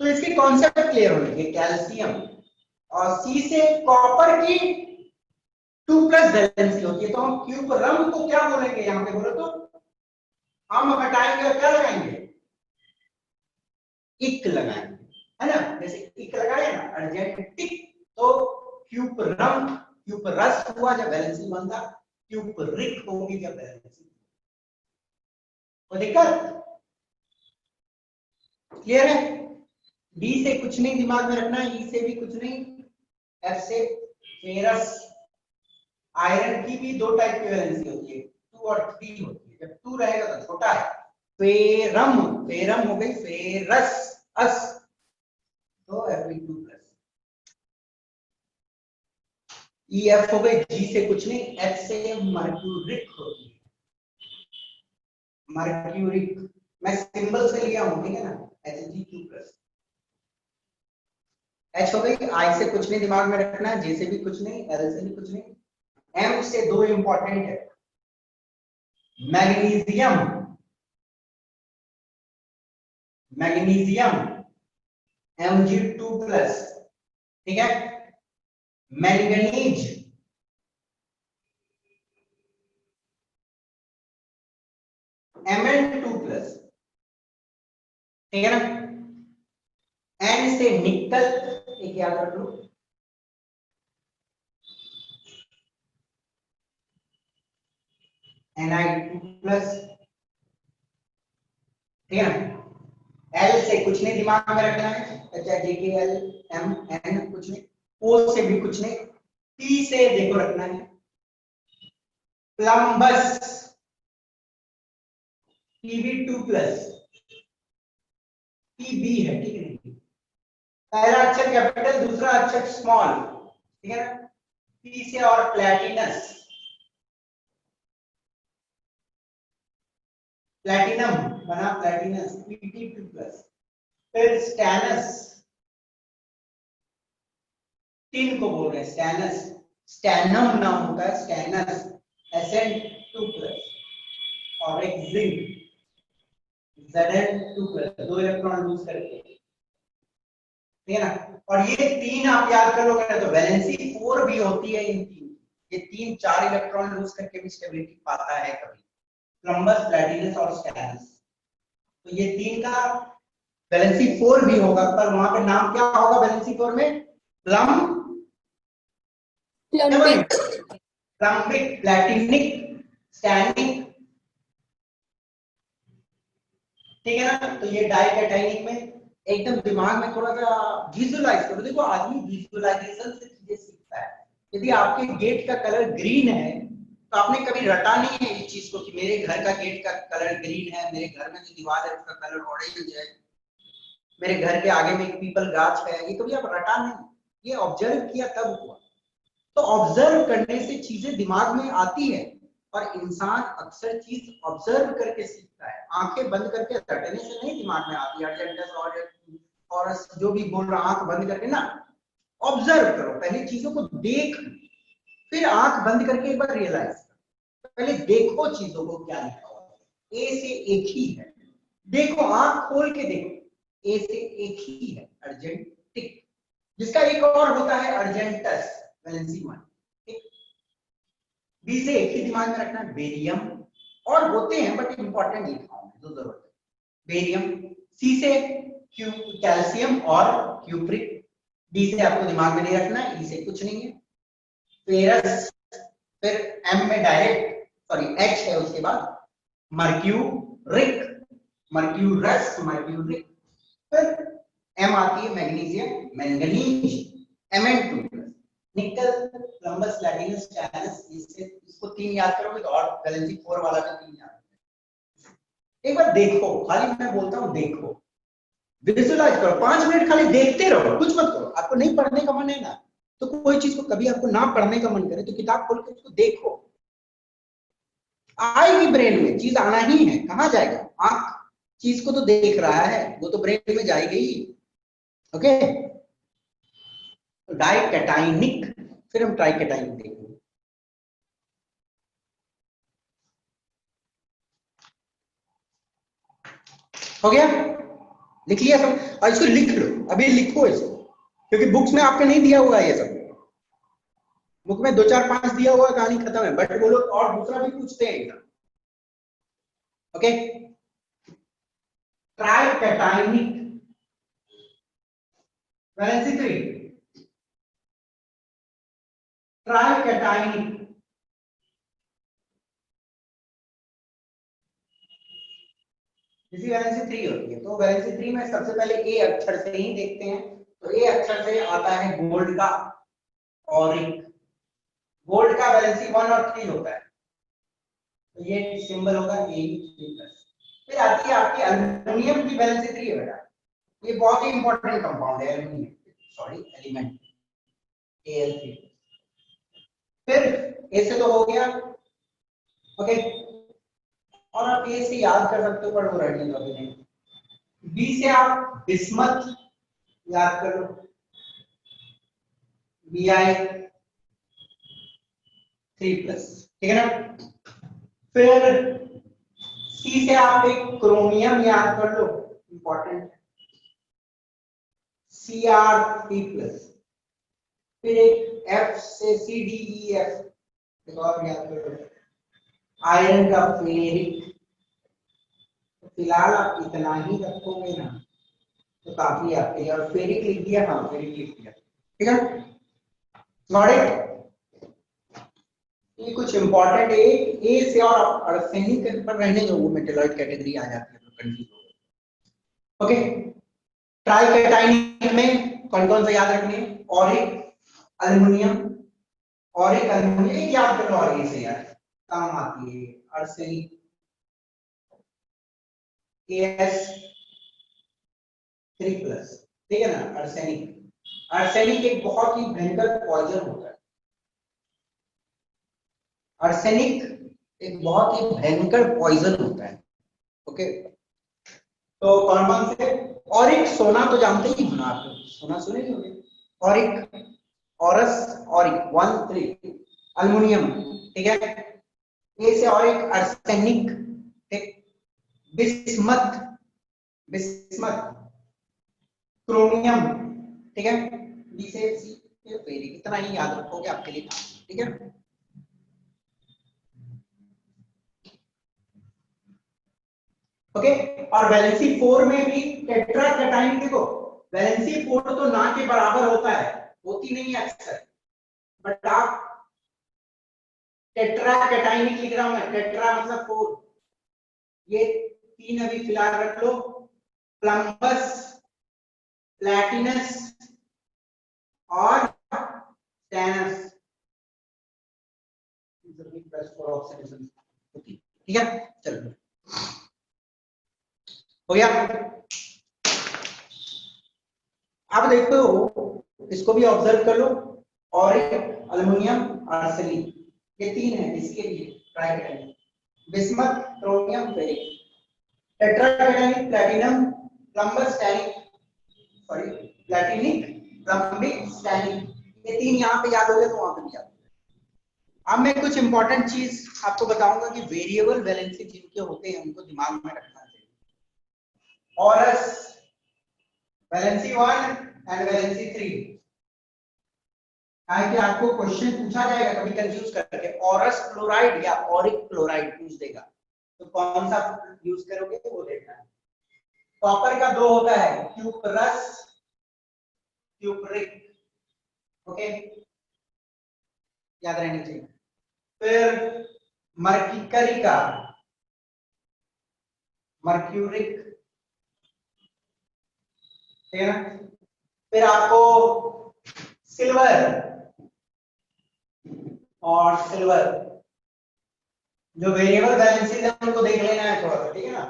तो इसके कॉन्सेप्ट क्लियर होने चाहिए, कैल्शियम। और सी से कॉपर की 2+ वैलेंसी होती है, तो हम क्यूबरम को क्या बोलेंगे यहाँ पे? बोलो तो, हम हटाएंगे और क्या लगाएंगे? इक लगाएंगे, है ना? जैसे इक लगाए ना, अर्जेंटिक, तो क्यूबरम, क्यूबरस हुआ जब वैलेंसी 1 था, क्यूबरिक होगी जब वैलेंसी। कोई दिक्कत? क्लियर है? बी से कुछ नहीं दिमाग में रखना, ई से भी कुछ नहीं, एफ से फेरस। आयरन की भी दो टाइप की वैलेंसी होती है, 2 और 3 होती है। जब 2 रहेगा तो छोटा है, फेरम, फेरम हो गई, फेरस अस, तो Fe2+। ई एफ हो गई, जी से कुछ नहीं, एच से मर्क्यूरिक होती है, मर्क्यूरिक। मैं सिंबल से लिया हूं, ठीक है ना, Hg2+। एच हो गई, आई से कुछ नहीं दिमाग में रखना, जे से भी कुछ नहीं, एल से भी कुछ नहीं। एम से दो इंपॉर्टेंट है, मैग्नीशियम, मैग्नीशियम Mg2+, ठीक है, मैंगनीज, Mn2+, ठीक है ना। एन से निकल, एक याद रख लो, Ni2+, ठीक है ना। एल से कुछ नहीं दिमाग में रखना है, अच्छा JKl Mn कुछ नहीं, ओ से भी कुछ नहीं, पी से देखो रखना है, प्लम्बस, Pb2+, Pb है, ठीक है। पहला अक्षर कैपिटल, दूसरा अक्षर स्मॉल, ठीक है ना। पी से और प्लैटिनस, प्लैटिनम बना प्लैटिनस, Pb2+। फिर स्टैनस, तीन को बोल रहे हैं स्टैनस, स्टैनम नाम होता है, स्टैनस, Sn2+। और एक जिंक, Zn2+, दो इलेक्ट्रॉन लूज करके, ठीक है ना। और ये तीन आप याद कर लोगे तो वैलेंसी 4 भी होती है इन तीन, ये तीन 4 इलेक्ट्रॉन लूज करके भी स्टेबिलिटी पाता है कभी, प्लम्बस, प्लैटिनस और स्टैनस। तो ये तीन का वैलेंसी 4 भी होगा, पर वहां पे नाम क्या होगा वैलेंसी 4 में? प्लम्बिक प्लम्बिक, प्लैटिनिक, स्टैनिक, ठीक है ना। तो ये डाइकैटाइनिक में एकदम दिमाग में थोड़ा सा विजुअलाइज करो। देखो आदमी विजुअलाइजेशन से चीजें सीखता है। यदि आपके गेट का कलर ग्रीन है तो आपने कभी रटा नहीं है इस चीज को कि मेरे घर का गेट का कलर ग्रीन है, मेरे घर में जो दीवार है उसका कलर ऑरेंज है, मेरे घर के आगे में एक पीपल गाछ है, ये कभी आप रटा नहीं, ये ऑब्जर्व किया तब हुआ। तो ऑब्जर्व करने से चीजें दिमाग में आती है, और इंसान अक्सर चीज ऑब्जर्व करके सीखता है। आंखें बंद करके रटने से नहीं दिमाग में आती। अर्जेंटस और जो भी बोल रहा, आंख बंद करके ना ऑब्जर्व करो, पहले चीजों को देख, फिर आंख बंद करके एक बार रियलाइज करो। पहले देखो चीजों को क्या लिखा हुआ है। ए से एक ही है, देखो आंख खोल के देखो, ए से एक ही है, अर्जेंटिक। जिसका एक और होता है अर्जेंटस, वैलेंसी 1। बी से एक ही दिमाग में रखना, बेरियम, और होते हैं बट इंपॉर्टेंट लिखा हूं जो जरूरत है, बेरियम। सी से कैल्शियम और क्यूप्रिक। डी से आपको दिमाग में नहीं रखना, ई से कुछ नहीं है, फेरस। फिर एम में डायरेक्ट, सॉरी एच है उसके बाद, मर्क्यूरिक, मर्क्यूरस, मर्क्यूरिक। फिर एम आती है मैग्नीशियम, मैंगनीज, Mn2, निकल, प्लम्बस, प्लैटिनस, स्टैनस। इसको 3 याद करोगे तो और वैलेंसी 4 वाला भी 3 याद। एक बार देखो, खाली मैं बोलता हूं देखो, विजुअलाइज करो, 5 मिनट खाली देखते रहो, कुछ मत करो। आपको नहीं पढ़ने का मन है ना, तो कोई चीज को कभी आपको ना पढ़ने का मन करे तो किताब खोल के उसको देखो, आएगी ब्रेन में, चीज आना ही है। कहां जाएगा? आंख चीज को तो देख रहा है, वो तो ब्रेन में जाएगी ही। ओके, डाइकैटाइनिक, फिर हम ट्राइकैटाइनिक देखेंगे। हो गया? लिख लिया सब? और इसको लिख लो, अभी लिखो इसको, क्योंकि बुक्स में आपके नहीं दिया होगा ये सब। बुक में 2 4 5 दिया हुआ, कहानी खत्म है। बट वो लोग और दूसरा भी पूछते हैं एकदम। Okay, tricationic, valency 3, tricationic. इसी वैलेंसी 3 होती है। तो वैलेंसी 3 में सबसे पहले ए अक्षर से ही देखते हैं। तो ए अक्षर से आता है गोल्ड का, ऑरिक। गोल्ड का वैलेंसी 1 और 3 होता है, तो ये सिंबल होगा ए+। फिर आती है आपकी एल्युमिनियम की वैलेंसी 3 है बेटा। ये बहुत ही इंपॉर्टेंट कंपाउंड है एल्युमिनियम, सॉरी एलिमेंट, Al3। फिर ए से तो हो गया, ओके, और आप ए से याद कर सकते हो, पर वो रटने का भी नहीं। बी से आप बिस्मथ याद कर लो, Bi3+, ठीक है ना। फिर सी से आप एक क्रोमियम याद कर लो, इंपॉर्टेंट है, Cr3+। फिर एक F से CdEF एक और याद कर लो, आयरन का फेरिक। फिलहाल आप इतना ही रखोगे ना तो काफी आपके लिए। और फेरिक लिख दिया, हाँ फेरिक लिख दिया, ठीक है। Got it? ये कुछ इंपॉर्टेंट है। ए से और आर्सेनिक पर रहने दो, वो मेटलॉइड कैटेगरी आ जाती है, तो कंफ्यूज हो। ओके, ट्राइकैटाइनिक में कौन कौन सा याद रखने हैं? ऑरिक, एल्युमिनियम, ऑरिक एल्युमिनियम, एक याद कर लो, और ए से यार काम आती है, आर्सेनिक, As3+, ठीक है ना। आर्सेनिक, आर्सेनिक एक बहुत ही भयंकर पॉइजन होता है। आर्सेनिक एक बहुत ही भयंकर पॉइजन होता है। ओके, तो कौन कौन से? ऑरिक, सोना तो जानते ही हो ना आप लोग, सोना सुने ही होंगे। ऑरिक, ऑरस, ऑरिक 1 3। एल्युमिनियम, ठीक है, ए से ऑरिक, आर्सेनिक, ठीक, बिस्मथ, बिस्मथ, क्रोमियम, ठीक है, बी से सी, फेरिक। इतना ही याद रखोगे आपके लिए, ठीक है। ओके। और वैलेंसी 4 में भी टेट्रा कैटायन, देखो वैलेंसी 4 तो ना के बराबर होता है, होती नहीं है अक्सर, बट आप टेट्रा कैटायनिक लिख रहा हूं मैं, टेट्रा मतलब 4, ये 3 अभी फिलहाल रख लो, प्लम्बस, प्लैटिनस और स्टैनस, ठीक है। चलो हो गया। अब देखो इसको भी ऑब्जर्व कर लो, और अल्युमिनियम, आर्सेनिक, ये 3 है, इसके लिए ट्राई करेंगे, bismuth, chromium, ferric, tetracationic, platinum, plumbous, stannic, sorry platinic, plumbic, stannic, ये 3 यहाँ पे याद हो गए तो वहां पे भी याद। अब मैं कुछ इंपॉर्टेंट चीज आपको बताऊंगा कि वेरिएबल वैलेंसी जिनके होते हैं उनको दिमाग में रखना चाहिए। औरस वैलेंसी 1 एंड वैलेंसी 3, कि आपको क्वेश्चन पूछा जाएगा कभी कंफ्यूज करके, औरस क्लोराइड या ऑरिक क्लोराइड पूछ देगा, तो कौन सा यूज करोगे वो देखना है। कॉपर का 2 होता है, क्यूपरस, क्यूपरिक, ओके, याद रहनी चाहिए। फिर मर्क्यूरी का, मर्क्यूरिक, ठीक है ना। फिर आपको सिल्वर और सिल्वर, जो वेरिएबल बैलेंसेस है उनको देख लेना है थोड़ा सा, ठीक है ना।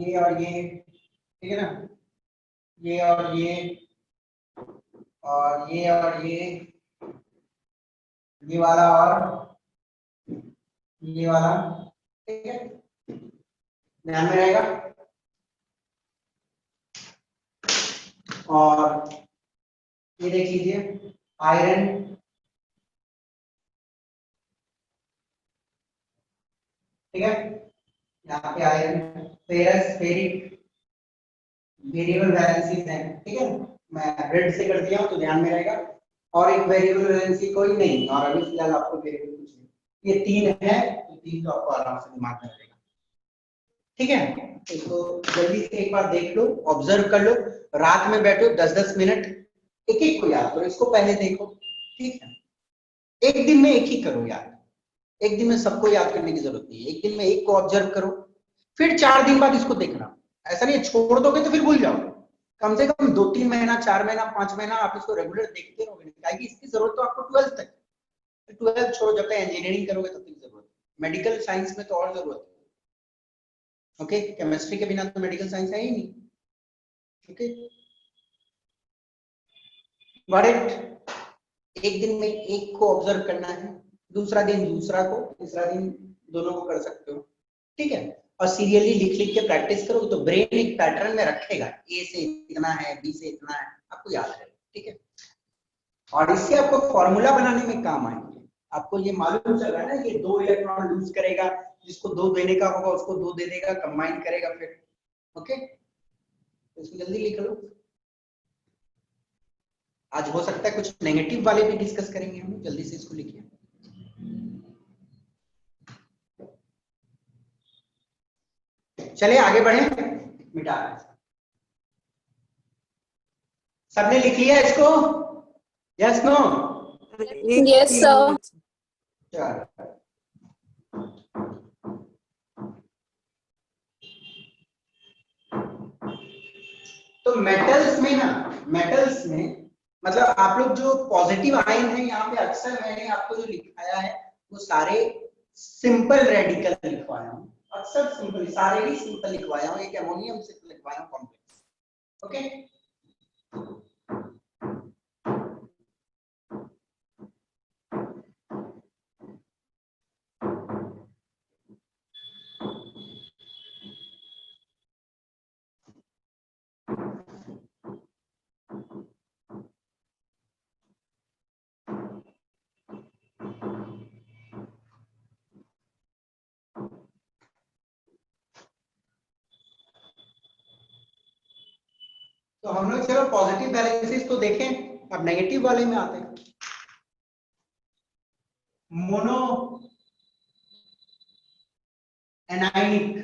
ये और ये, ठीक है ना, ये और ये और ये और ये वाला और ये वाला, ठीक है, ध्यान में रहेगा। और ये देख लीजिए आयरन, ठीक है, यहाँ पे iron, ferrous, ferric, variable valencies हैं, ठीक है, मैं रेड से कर दिया हूं तो ध्यान में रहेगा। और एक वेरिएबल वैलेंसी कोई नहीं, और अभी फिलहाल आपको वेरिएबल कुछ नहीं, ये 3 है, तो 3 तो आपको आराम से दिमाग में रहेगा, ठीक है। इसको जल्दी से एक बार देख लो, ऑब्जर्व कर लो, रात में बैठो 10-10 मिनट, एक एक को याद करो, इसको पहले देखो, ठीक है। एक दिन में एक ही करो याद, एक दिन में सबको याद करने की जरूरत नहीं है, एक दिन में एक को ऑब्जर्व करो, फिर 4 दिन बाद इसको देखना, ऐसा नहीं छोड़ दोगे तो फिर भूल जाओगे, कम से कम 2-3 महीना, 4 महीना, 5 महीना आप इसको रेगुलर देखते रहोगे, क्योंकि इसकी जरूरत तो आपको 12th तक, 12th छोड़ो, जब तक इंजीनियरिंग करोगे तब तक जरूरत है, मेडिकल साइंस में तो और जरूरत है, ओके, केमिस्ट्री के बिना तो मेडिकल साइंस है ही नहीं, ओके, गॉट इट। एक दिन में एक को ऑब्जर्व करना है, दूसरा दिन दूसरा को, तीसरा दिन दोनों को कर सकते हो, ठीक है। और सीरियली लिख लिख के प्रैक्टिस करोगे तो ब्रेन एक पैटर्न में रखेगा, ए से इतना है, बी से इतना है, आपको याद रहेगा, ठीक है। और इससे आपको फॉर्मूला बनाने में काम आएंगे, आपको ये मालूम चल रहा है ना, ये 2 इलेक्ट्रॉन लूज करेगा, जिसको 2 देने का होगा उसको 2 दे देगा, कंबाइन करेगा फिर, ओके, तो इसको जल्दी लिख लो। आज हो सकता है कुछ नेगेटिव वाले भी डिस्कस करेंगे हम, जल्दी से इसको लिखिए। चलिए आगे बढ़े, मिटा रहे हैं, सबने लिख लिया इसको, यस नो? Yes, sir. चलो, तो मेटल्स में ना, मेटल्स में मतलब आप लोग जो पॉजिटिव आयन है यहाँ पे, अक्सर मैंने आपको जो लिखाया है वो सारे सिंपल रेडिकल लिखवाया हूँ, अक्सर सिंपल, सारे ही सिंपल लिखवाया हूँ, एक अमोनियम से लिखवाया हूँ कॉम्प्लेक्स, ओके। तो हम लोग चलो पॉजिटिव बैलेंसेस तो देखें, अब नेगेटिव वाले में आते हैं। मोनो एनाइनिक,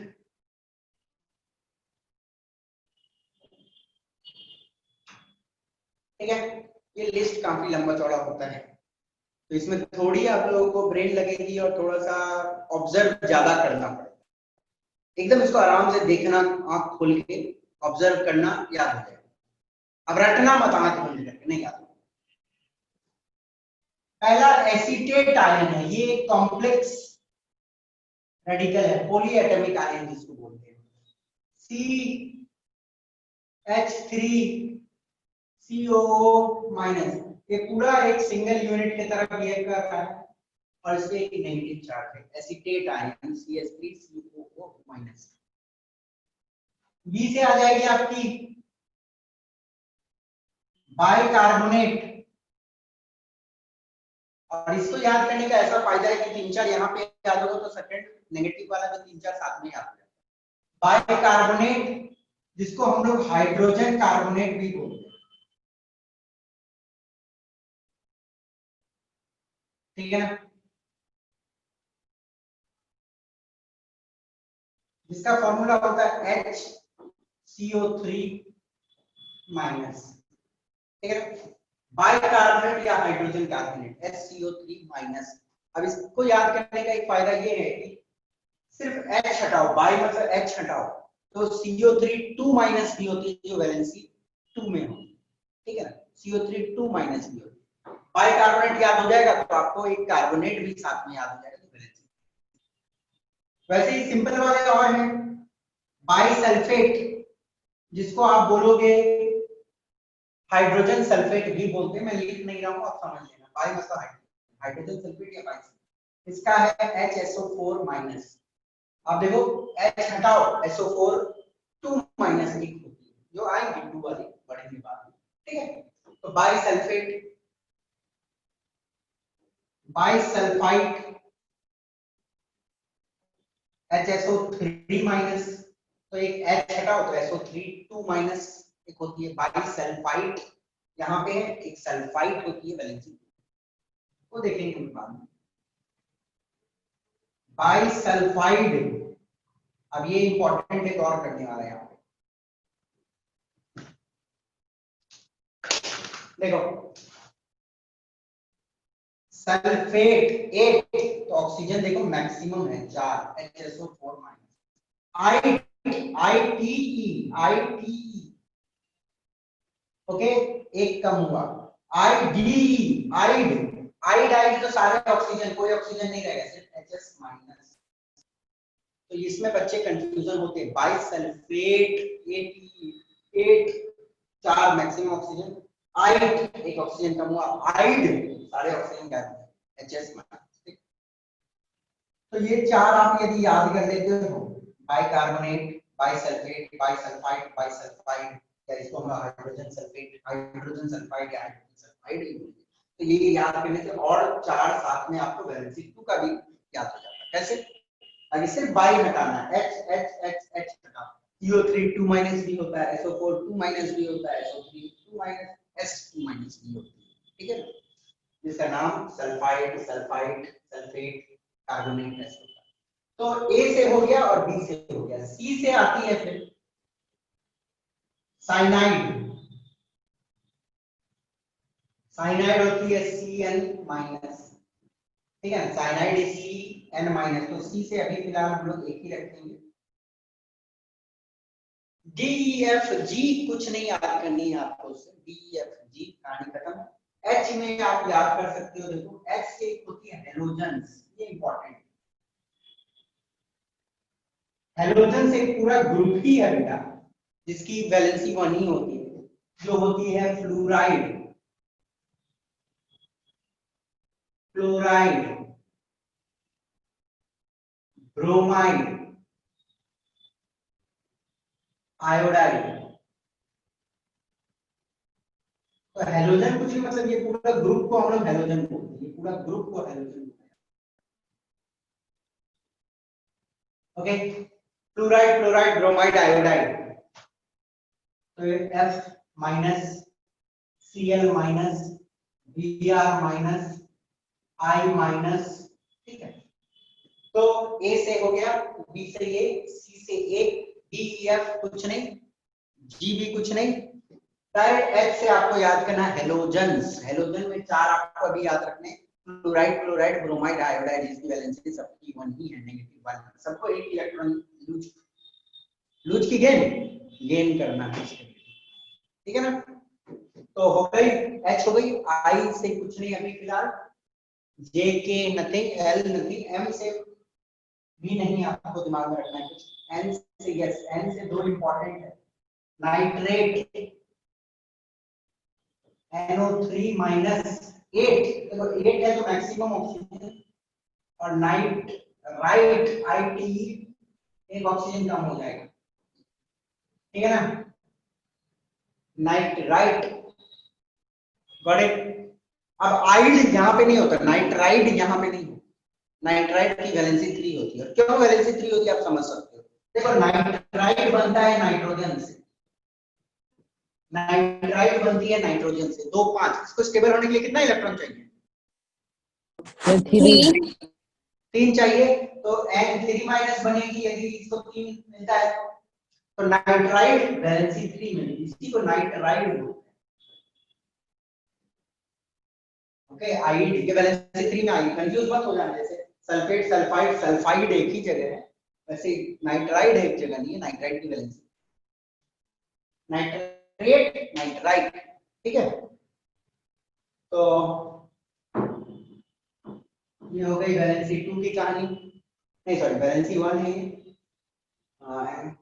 ठीक है, ये लिस्ट काफी लंबा चौड़ा होता है, तो इसमें थोड़ी आप लोगों को ब्रेन लगेगी और थोड़ा सा ऑब्जर्व ज्यादा करना पड़ेगा। एकदम इसको आराम से देखना, आंख खोल के ऑब्जर्व करना, याद हो जाएगा। अब रटना मत आंख बंद करके, नहीं याद। पहला एसीटेट आयन है, ये कॉम्प्लेक्स रेडिकल है, पॉलीएटॉमिक आयन जिसको बोलते हैं, CH3COO माइनस। ये पूरा एक सिंगल यूनिट की तरह बिहेव कर रहा है और इसमें एक नेगेटिव चार्ज है, acetate ion CH3COO minus. B से आ जाएगी आपकी बाइकार्बोनेट, और इसको याद करने का ऐसा फायदा है कि 3-4 यहाँ पे याद होगा तो सेकंड नेगेटिव वाला भी 3-4 साथ में याद हो जाएगा। बाइकार्बोनेट जिसको हम लोग हाइड्रोजन कार्बोनेट भी बोलते हैं, ठीक है ना, जिसका फॉर्मूला होता है HCO3 माइनस, ठीक है, बाइकार्बोनेट या हाइड्रोजन कार्बोनेट HCO3 माइनस। अब इसको याद करने का एक फायदा ये है कि सिर्फ H हटाओ, बाई मतलब H हटाओ, तो CO3 2 माइनस भी होती है जो वैलेंसी 2 में हो, ठीक है ना, CO3 2 माइनस भी होती है। बाइकार्बोनेट याद हो जाएगा तो आपको एक कार्बोनेट भी साथ में याद हो जाएगा, तो वैलेंसी। वैसे ही सिंपल वाले और हैं, बाइसल्फेट जिसको आप बोलोगे हाइड्रोजन सल्फेट भी बोलते हैं, मैं लिख नहीं रहा हूं, आप समझ लेना, बाई मतलब हाइड्रोजन सल्फेट या बाइसल्फेट। इसका है HSO4 माइनस। आप देखो H हटाओ, SO4 2 माइनस एक होती है, जो आएंगे 2 वाली बढ़ेंगे बाद में, ठीक है। तो बाइसल्फेट, बाइसल्फाइड HSO3 माइनस, तो एक H हटाओ तो SO3 2 माइनस एक होती है, बाइसल्फाइड यहाँ पे है, एक सल्फाइड होती है वैलेंसी, वो देखेंगे हम बाद में। बाइसल्फाइड, अब ये इंपॉर्टेंट है, गौर करने वाला है यहाँ पे, देखो सल्फेट 8, तो ऑक्सीजन देखो मैक्सिमम है 4, HSO4 माइनस, ITE ओके, एक कम हुआ, IDE आइड तो सारे ऑक्सीजन, कोई ऑक्सीजन नहीं रहेगा, सिर्फ HS माइनस। तो इसमें बच्चे कंफ्यूजन होते हैं, बाइसल्फेट 8 4 मैक्सिमम ऑक्सीजन, आइड एक ऑक्सीजन कम हुआ, आइड सारे ऑक्सीजन गायब, HS माइनस। तो ये 4 आप यदि याद कर लेते हो, बाइकार्बोनेट, बाइसल्फेट, बाइसल्फाइड, बाइसल्फाइड, या इसको हम हाइड्रोजन सल्फेट, हाइड्रोजन सल्फाइड या हाइड्रोजन सल्फाइड ही बोलते हैं, तो ये याद करने से और 4 साथ में आपको वैलेंसी 2 का भी याद हो जाता है। कैसे? अगर सिर्फ बाई हटाना, H हटा, CO3 2 माइनस भी होता है, SO4 2 माइनस भी होता है, SO3 2 माइनस, S 2 माइनस भी होती है, ठीक है, जिसका नाम सल्फाइड, सल्फाइड, सल्फेट, कार्बोनेट होता है। तो A से हो गया और B से हो गया, C से आती है फिर साइनाइड, साइनाइड होती है CN माइनस, ठीक है, साइनाइड CN माइनस, तो C से अभी फिलहाल हम लोग एक ही रखेंगे। DEFG कुछ नहीं याद करनी है आपको उससे, DEFG कहानी खत्म। H में आप याद कर सकते हो, देखो H से होती है हेलोजन्स, ये इंपॉर्टेंट, हेलोजन से पूरा ग्रुप ही है बेटा, जिसकी वैलेंसी 1 ही होती है, जो होती है फ्लोराइड, क्लोराइड, ब्रोमाइड, आयोडाइड। तो हेलोजन कुछ भी मतलब ये पूरा ग्रुप को हम लोग हेलोजन बोलते हैं, ये पूरा ग्रुप को हेलोजन बोलते हैं, okay. Fluoride, chloride, bromide, iodide, तो ये F minus, Cl minus, Br minus, I minus, ठीक है। तो A से हो गया, B से ये, C से A, D E F कुछ नहीं, G भी कुछ नहीं, डायरेक्ट H से आपको याद करना है हेलोजन्स। हेलोजन में 4 आपको अभी याद रखने, क्लोराइड, क्लोराइड, ब्रोमाइड, आयोडाइड, जिसकी वैलेंसी सबकी 1 ही है, -1। सबको एक इलेक्ट्रॉन लूज की गेन करना है, ठीक है ना। तो हो गई H, हो गई I से कुछ नहीं अभी फिलहाल, J के नथिंग, L नथिंग, M से भी नहीं आपको दिमाग में रखना है कुछ। N से यस, N से 2 इंपॉर्टेंट है, नाइट्रेट NO3 माइनस 8, देखो 8 है तो मैक्सिमम ऑक्सीजन, और नाइट्राइट IT एक ऑक्सीजन कम हो जाएगा, ठीक है ना। Nitrite, got it. अब आइड यहाँ पे नहीं होता, नाइट्राइड यहाँ पे नहीं होता, नाइट्राइड की वैलेंसी 3 होती है। क्यों वैलेंसी 3 होती है आप समझ सकते हो। देखो नाइट्राइड बनता है नाइट्रोजन से, नाइट्राइड बनती है नाइट्रोजन से, 2 5। इसको स्टेबल होने के लिए कितना इलेक्ट्रॉन चाहिए? 3 चाहिए, तो N3 माइनस बनेगी यदि इसको 3 मिलता है तो नाइट्राइड वैलेंसी 3 मिलेगी, इसी को नाइट्राइड बोलते हैं। ओके, आइड के वैलेंसी 3 में आइड, कंफ्यूज मत हो जाना, जैसे सल्फेट, सल्फाइड, सल्फाइड एक ही जगह है, वैसे नाइट्राइड एक जगह नहीं है। नाइट्राइड की वैलेंसी नाइट्रेट, नाइट्राइड, ठीक है। तो ये हो गई वैलेंसी 2 की कहानी, नहीं सॉरी वैलेंसी 1 है।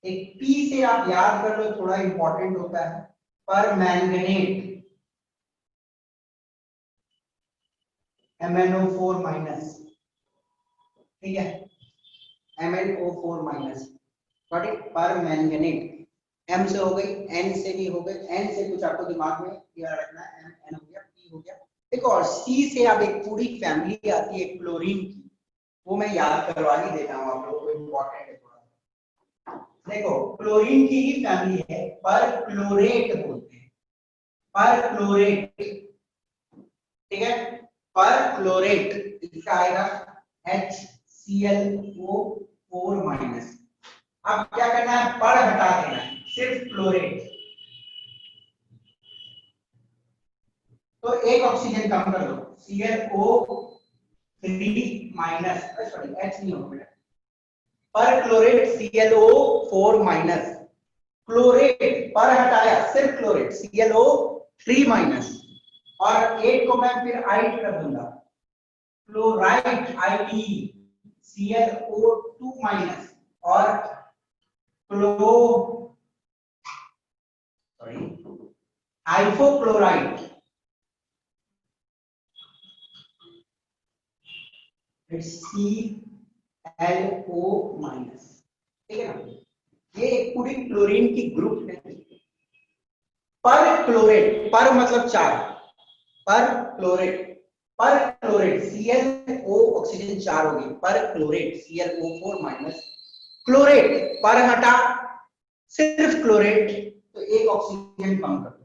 एक P से आप याद कर लो, थोड़ा इंपॉर्टेंट होता है, पर मैंगनेट MnO4 माइनस, ठीक है, MnO4 माइनस, पर मैंगनेट। M से हो गई, N से भी हो गई, N से कुछ आपको दिमाग में याद रखना है, N हो गया, P हो गया। देखो और C से अब एक पूरी फैमिली आती है क्लोरीन की, वो मैं याद करवा ही देता हूँ आप लोगों को, इम्पोर्टेंट है थोड़ा। देखो क्लोरीन की ही फैमिली है, पर क्लोरेट बोलते हैं, पर क्लोरेट, ठीक है, पर क्लोरेट, इसका आएगा HClO4 माइनस। अब क्या करना है, पर हटा देना है, सिर्फ क्लोरेट, तो एक ऑक्सीजन कम कर दो, ClO3 माइनस, सॉरी H नहीं होगा बेटा, पर क्लोरेट ClO4 माइनस, क्लोरेट पर हटाया, सिर्फ क्लोरेट ClO3 माइनस, और 8 को मैं फिर आइड कर दूंगा, क्लोराइड ID ClO2 माइनस, और हाइपोक्लोराइड ClO माइनस, ठीक है ना। ये एक पूरी क्लोरीन की ग्रुप है, पर क्लोरेट, पर मतलब 4, पर क्लोरेट, पर क्लोरेट ClO ऑक्सीजन 4 होगी, पर क्लोरेट ClO4 माइनस, क्लोरेट पर हटा, सिर्फ क्लोरेट, तो एक ऑक्सीजन कम कर दो।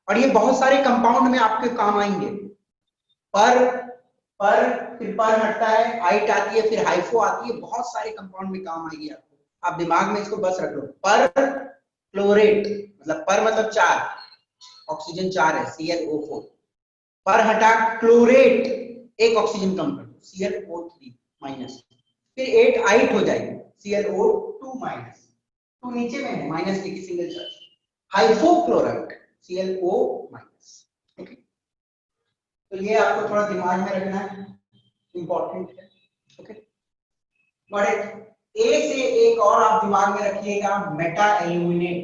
और ये बहुत सारे कंपाउंड में आपके काम आएंगे, फिर पर हटता है, आइट आती है, फिर हाइफो आती है, बहुत सारे कंपाउंड में काम आएगी आपको, आप दिमाग में इसको बस रख लो। पर क्लोरेट मतलब, पर मतलब 4, ऑक्सीजन 4 है ClO4, पर हटा क्लोरेट, एक ऑक्सीजन कम कर दो ClO3 माइनस, फिर 8 आइट हो जाएगी ClO2 माइनस, 2 नीचे में है, माइनस की single charge, hypochloride ClO minus, okay. तो ये आपको थोड़ा दिमाग में रखना है, इंपॉर्टेंट है, ओके। Got it. ए से एक और आप दिमाग में रखिएगा, मेटा एल्यूमिनेट,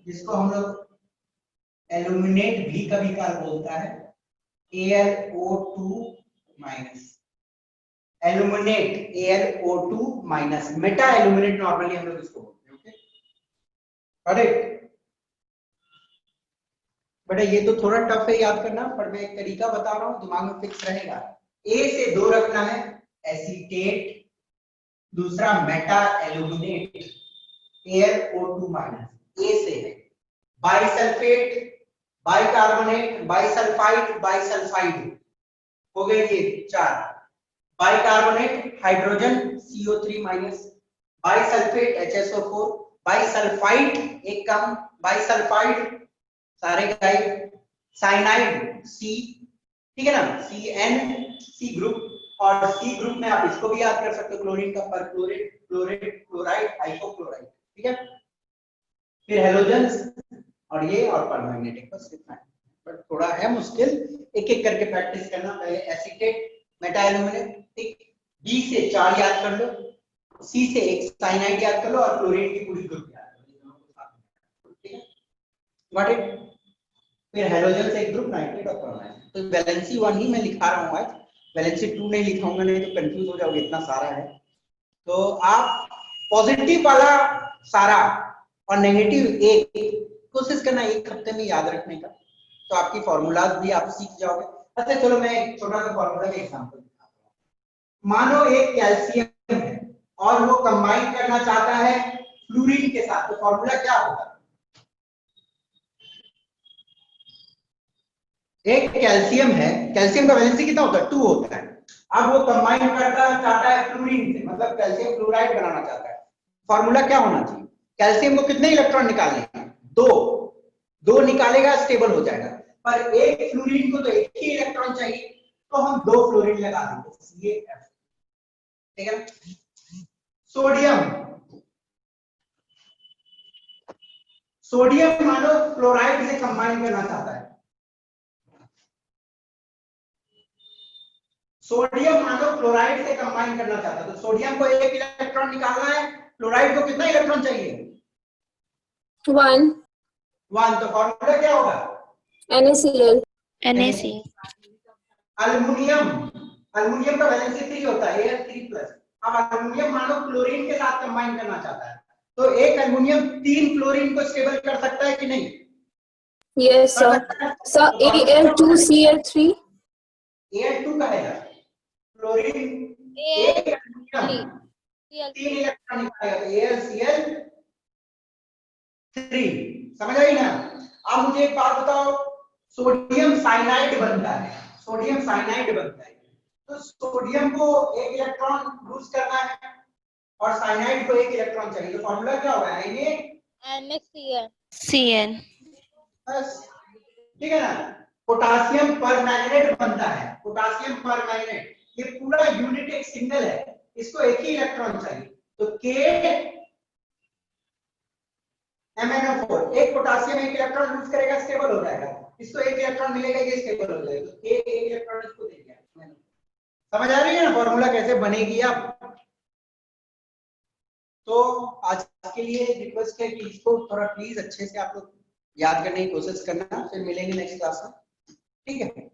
जिसको हम लोग एल्यूमिनेट भी कभी कभार बोलता है, AlO2 minus, aluminate AlO2 minus, Meta aluminate normally हम लोग इसको बोलते हैं, ओके। Got it. बेटा ये तो थोड़ा टफ है याद करना, पर मैं एक तरीका बता रहा हूँ, दिमाग में फिक्स रहेगा। ए से 2 रखना है, एसीटेट, दूसरा मेटा एल्यूमिनेट AlO2 माइनस, ए से है, बाइसल्फेट, बाइकार्बोनेट, बाइसल्फाइड, बाइसल्फाइड, हो गए ये 4, bicarbonate hydrogen CO3 minus, bisulphate HSO4, bisulphide एक कम, बाइसल्फाइड सारे गाइड, साइनाइड सी, ठीक है ना, सी ग्रुप, और सी ग्रुप में आप इसको भी याद कर सकते हो, क्लोरीन का परक्लोरेट, क्लोरेट, क्लोराइड, हाइपोक्लोराइड, ठीक है। फिर हेलोजेंस और ये और परमैग्नेटिक, बस इतना है, बट थोड़ा है मुश्किल, एक एक करके प्रैक्टिस करना। पहले एसीटेट, मेटा एल्यूमिनेट, ठीक, बी से 4 याद कर लो, सी से एक साइनाइड याद कर लो, और क्लोरीन की पूरी ग्रुप याद कर लो, ठीक है, गॉट इट। फिर हेलोजन से एक ग्रुप, नाइट्रेट और परमानेंट। तो वैलेंसी 1 ही मैं लिखा रहा हूँ आज, वैलेंसी 2 नहीं लिखाऊंगा, नहीं तो कंफ्यूज हो जाओगे, इतना सारा है। तो आप पॉजिटिव वाला सारा और नेगेटिव एक कोशिश करना एक हफ्ते में याद रखने का, तो आपकी फॉर्मूलाज भी आप सीख जाओगे। अच्छा चलो मैं एक छोटा सा फॉर्मूला का एग्जांपल दिखाता हूँ। मानो एक कैल्शियम है और वो कंबाइन करना चाहता है फ्लोरीन के साथ, तो फॉर्मूला क्या होगा? एक कैल्शियम है, कैल्शियम का वैलेंसी कितना होता है? 2 होता है। अब वो कंबाइन करता चाहता है फ्लोरीन से, मतलब कैल्शियम क्लोराइड बनाना चाहता है। फॉर्मूला क्या होना चाहिए? कैल्शियम को कितने इलेक्ट्रॉन निकालने हैं? 2 निकालेगा स्टेबल हो जाएगा, पर एक फ्लोरीन को तो एक ही इलेक्ट्रॉन चाहिए, तो हम 2 फ्लोरीन लगा देंगे, CF, ठीक है। सोडियम मानो क्लोराइड से कंबाइन करना चाहता है, सोडियम मानो क्लोराइड से कंबाइन करना चाहता है, तो सोडियम को एक इलेक्ट्रॉन निकालना है, क्लोराइड को कितना इलेक्ट्रॉन चाहिए? 1 तो फॉर्मूला क्या होगा? NaCl NaCl। अल्युमिनियम का वैलेंसी 3 होता है, Al3+। अब अल्युमिनियम मानो क्लोरीन के साथ कंबाइन करना चाहता है, तो एक अल्युमिनियम 3 क्लोरीन को स्टेबल कर सकता है कि नहीं? yes sir sir Al2Cl3 Al2 का है क्लोरीन, एक अल्युमिनियम 3 इलेक्ट्रॉन निकालेगा, तो AlCl3, समझ आई ना? अब मुझे एक बात बताओ, सोडियम साइनाइड बनता है, तो सोडियम को एक इलेक्ट्रॉन लूज करना है और साइनाइड को एक इलेक्ट्रॉन चाहिए, तो फॉर्मूला क्या होगा? Cl। बस, ठीक है ना। पोटासियम परमैंगनेट बनता है, पोटासियम परमैंगनेट, ये पूरा यूनिट एक सिंगल है, इसको एक ही इलेक्ट्रॉन चाहिए, तो KMnO4, एक पोटासियम एक इलेक्ट्रॉन लूज करेगा, स्टेबल हो जाएगा, इसको एक इलेक्ट्रॉन मिलेगा, ये स्टेबल हो जाएगा, तो एक इलेक्ट्रॉन इसको दे दिया। समझ आ रही है ना फॉर्मूला कैसे बनेगी? आप तो आज के लिए रिक्वेस्ट है कि इसको थोड़ा प्लीज अच्छे से आप लोग याद करने की कोशिश करना, फिर मिलेंगे नेक्स्ट क्लास में, ठीक है।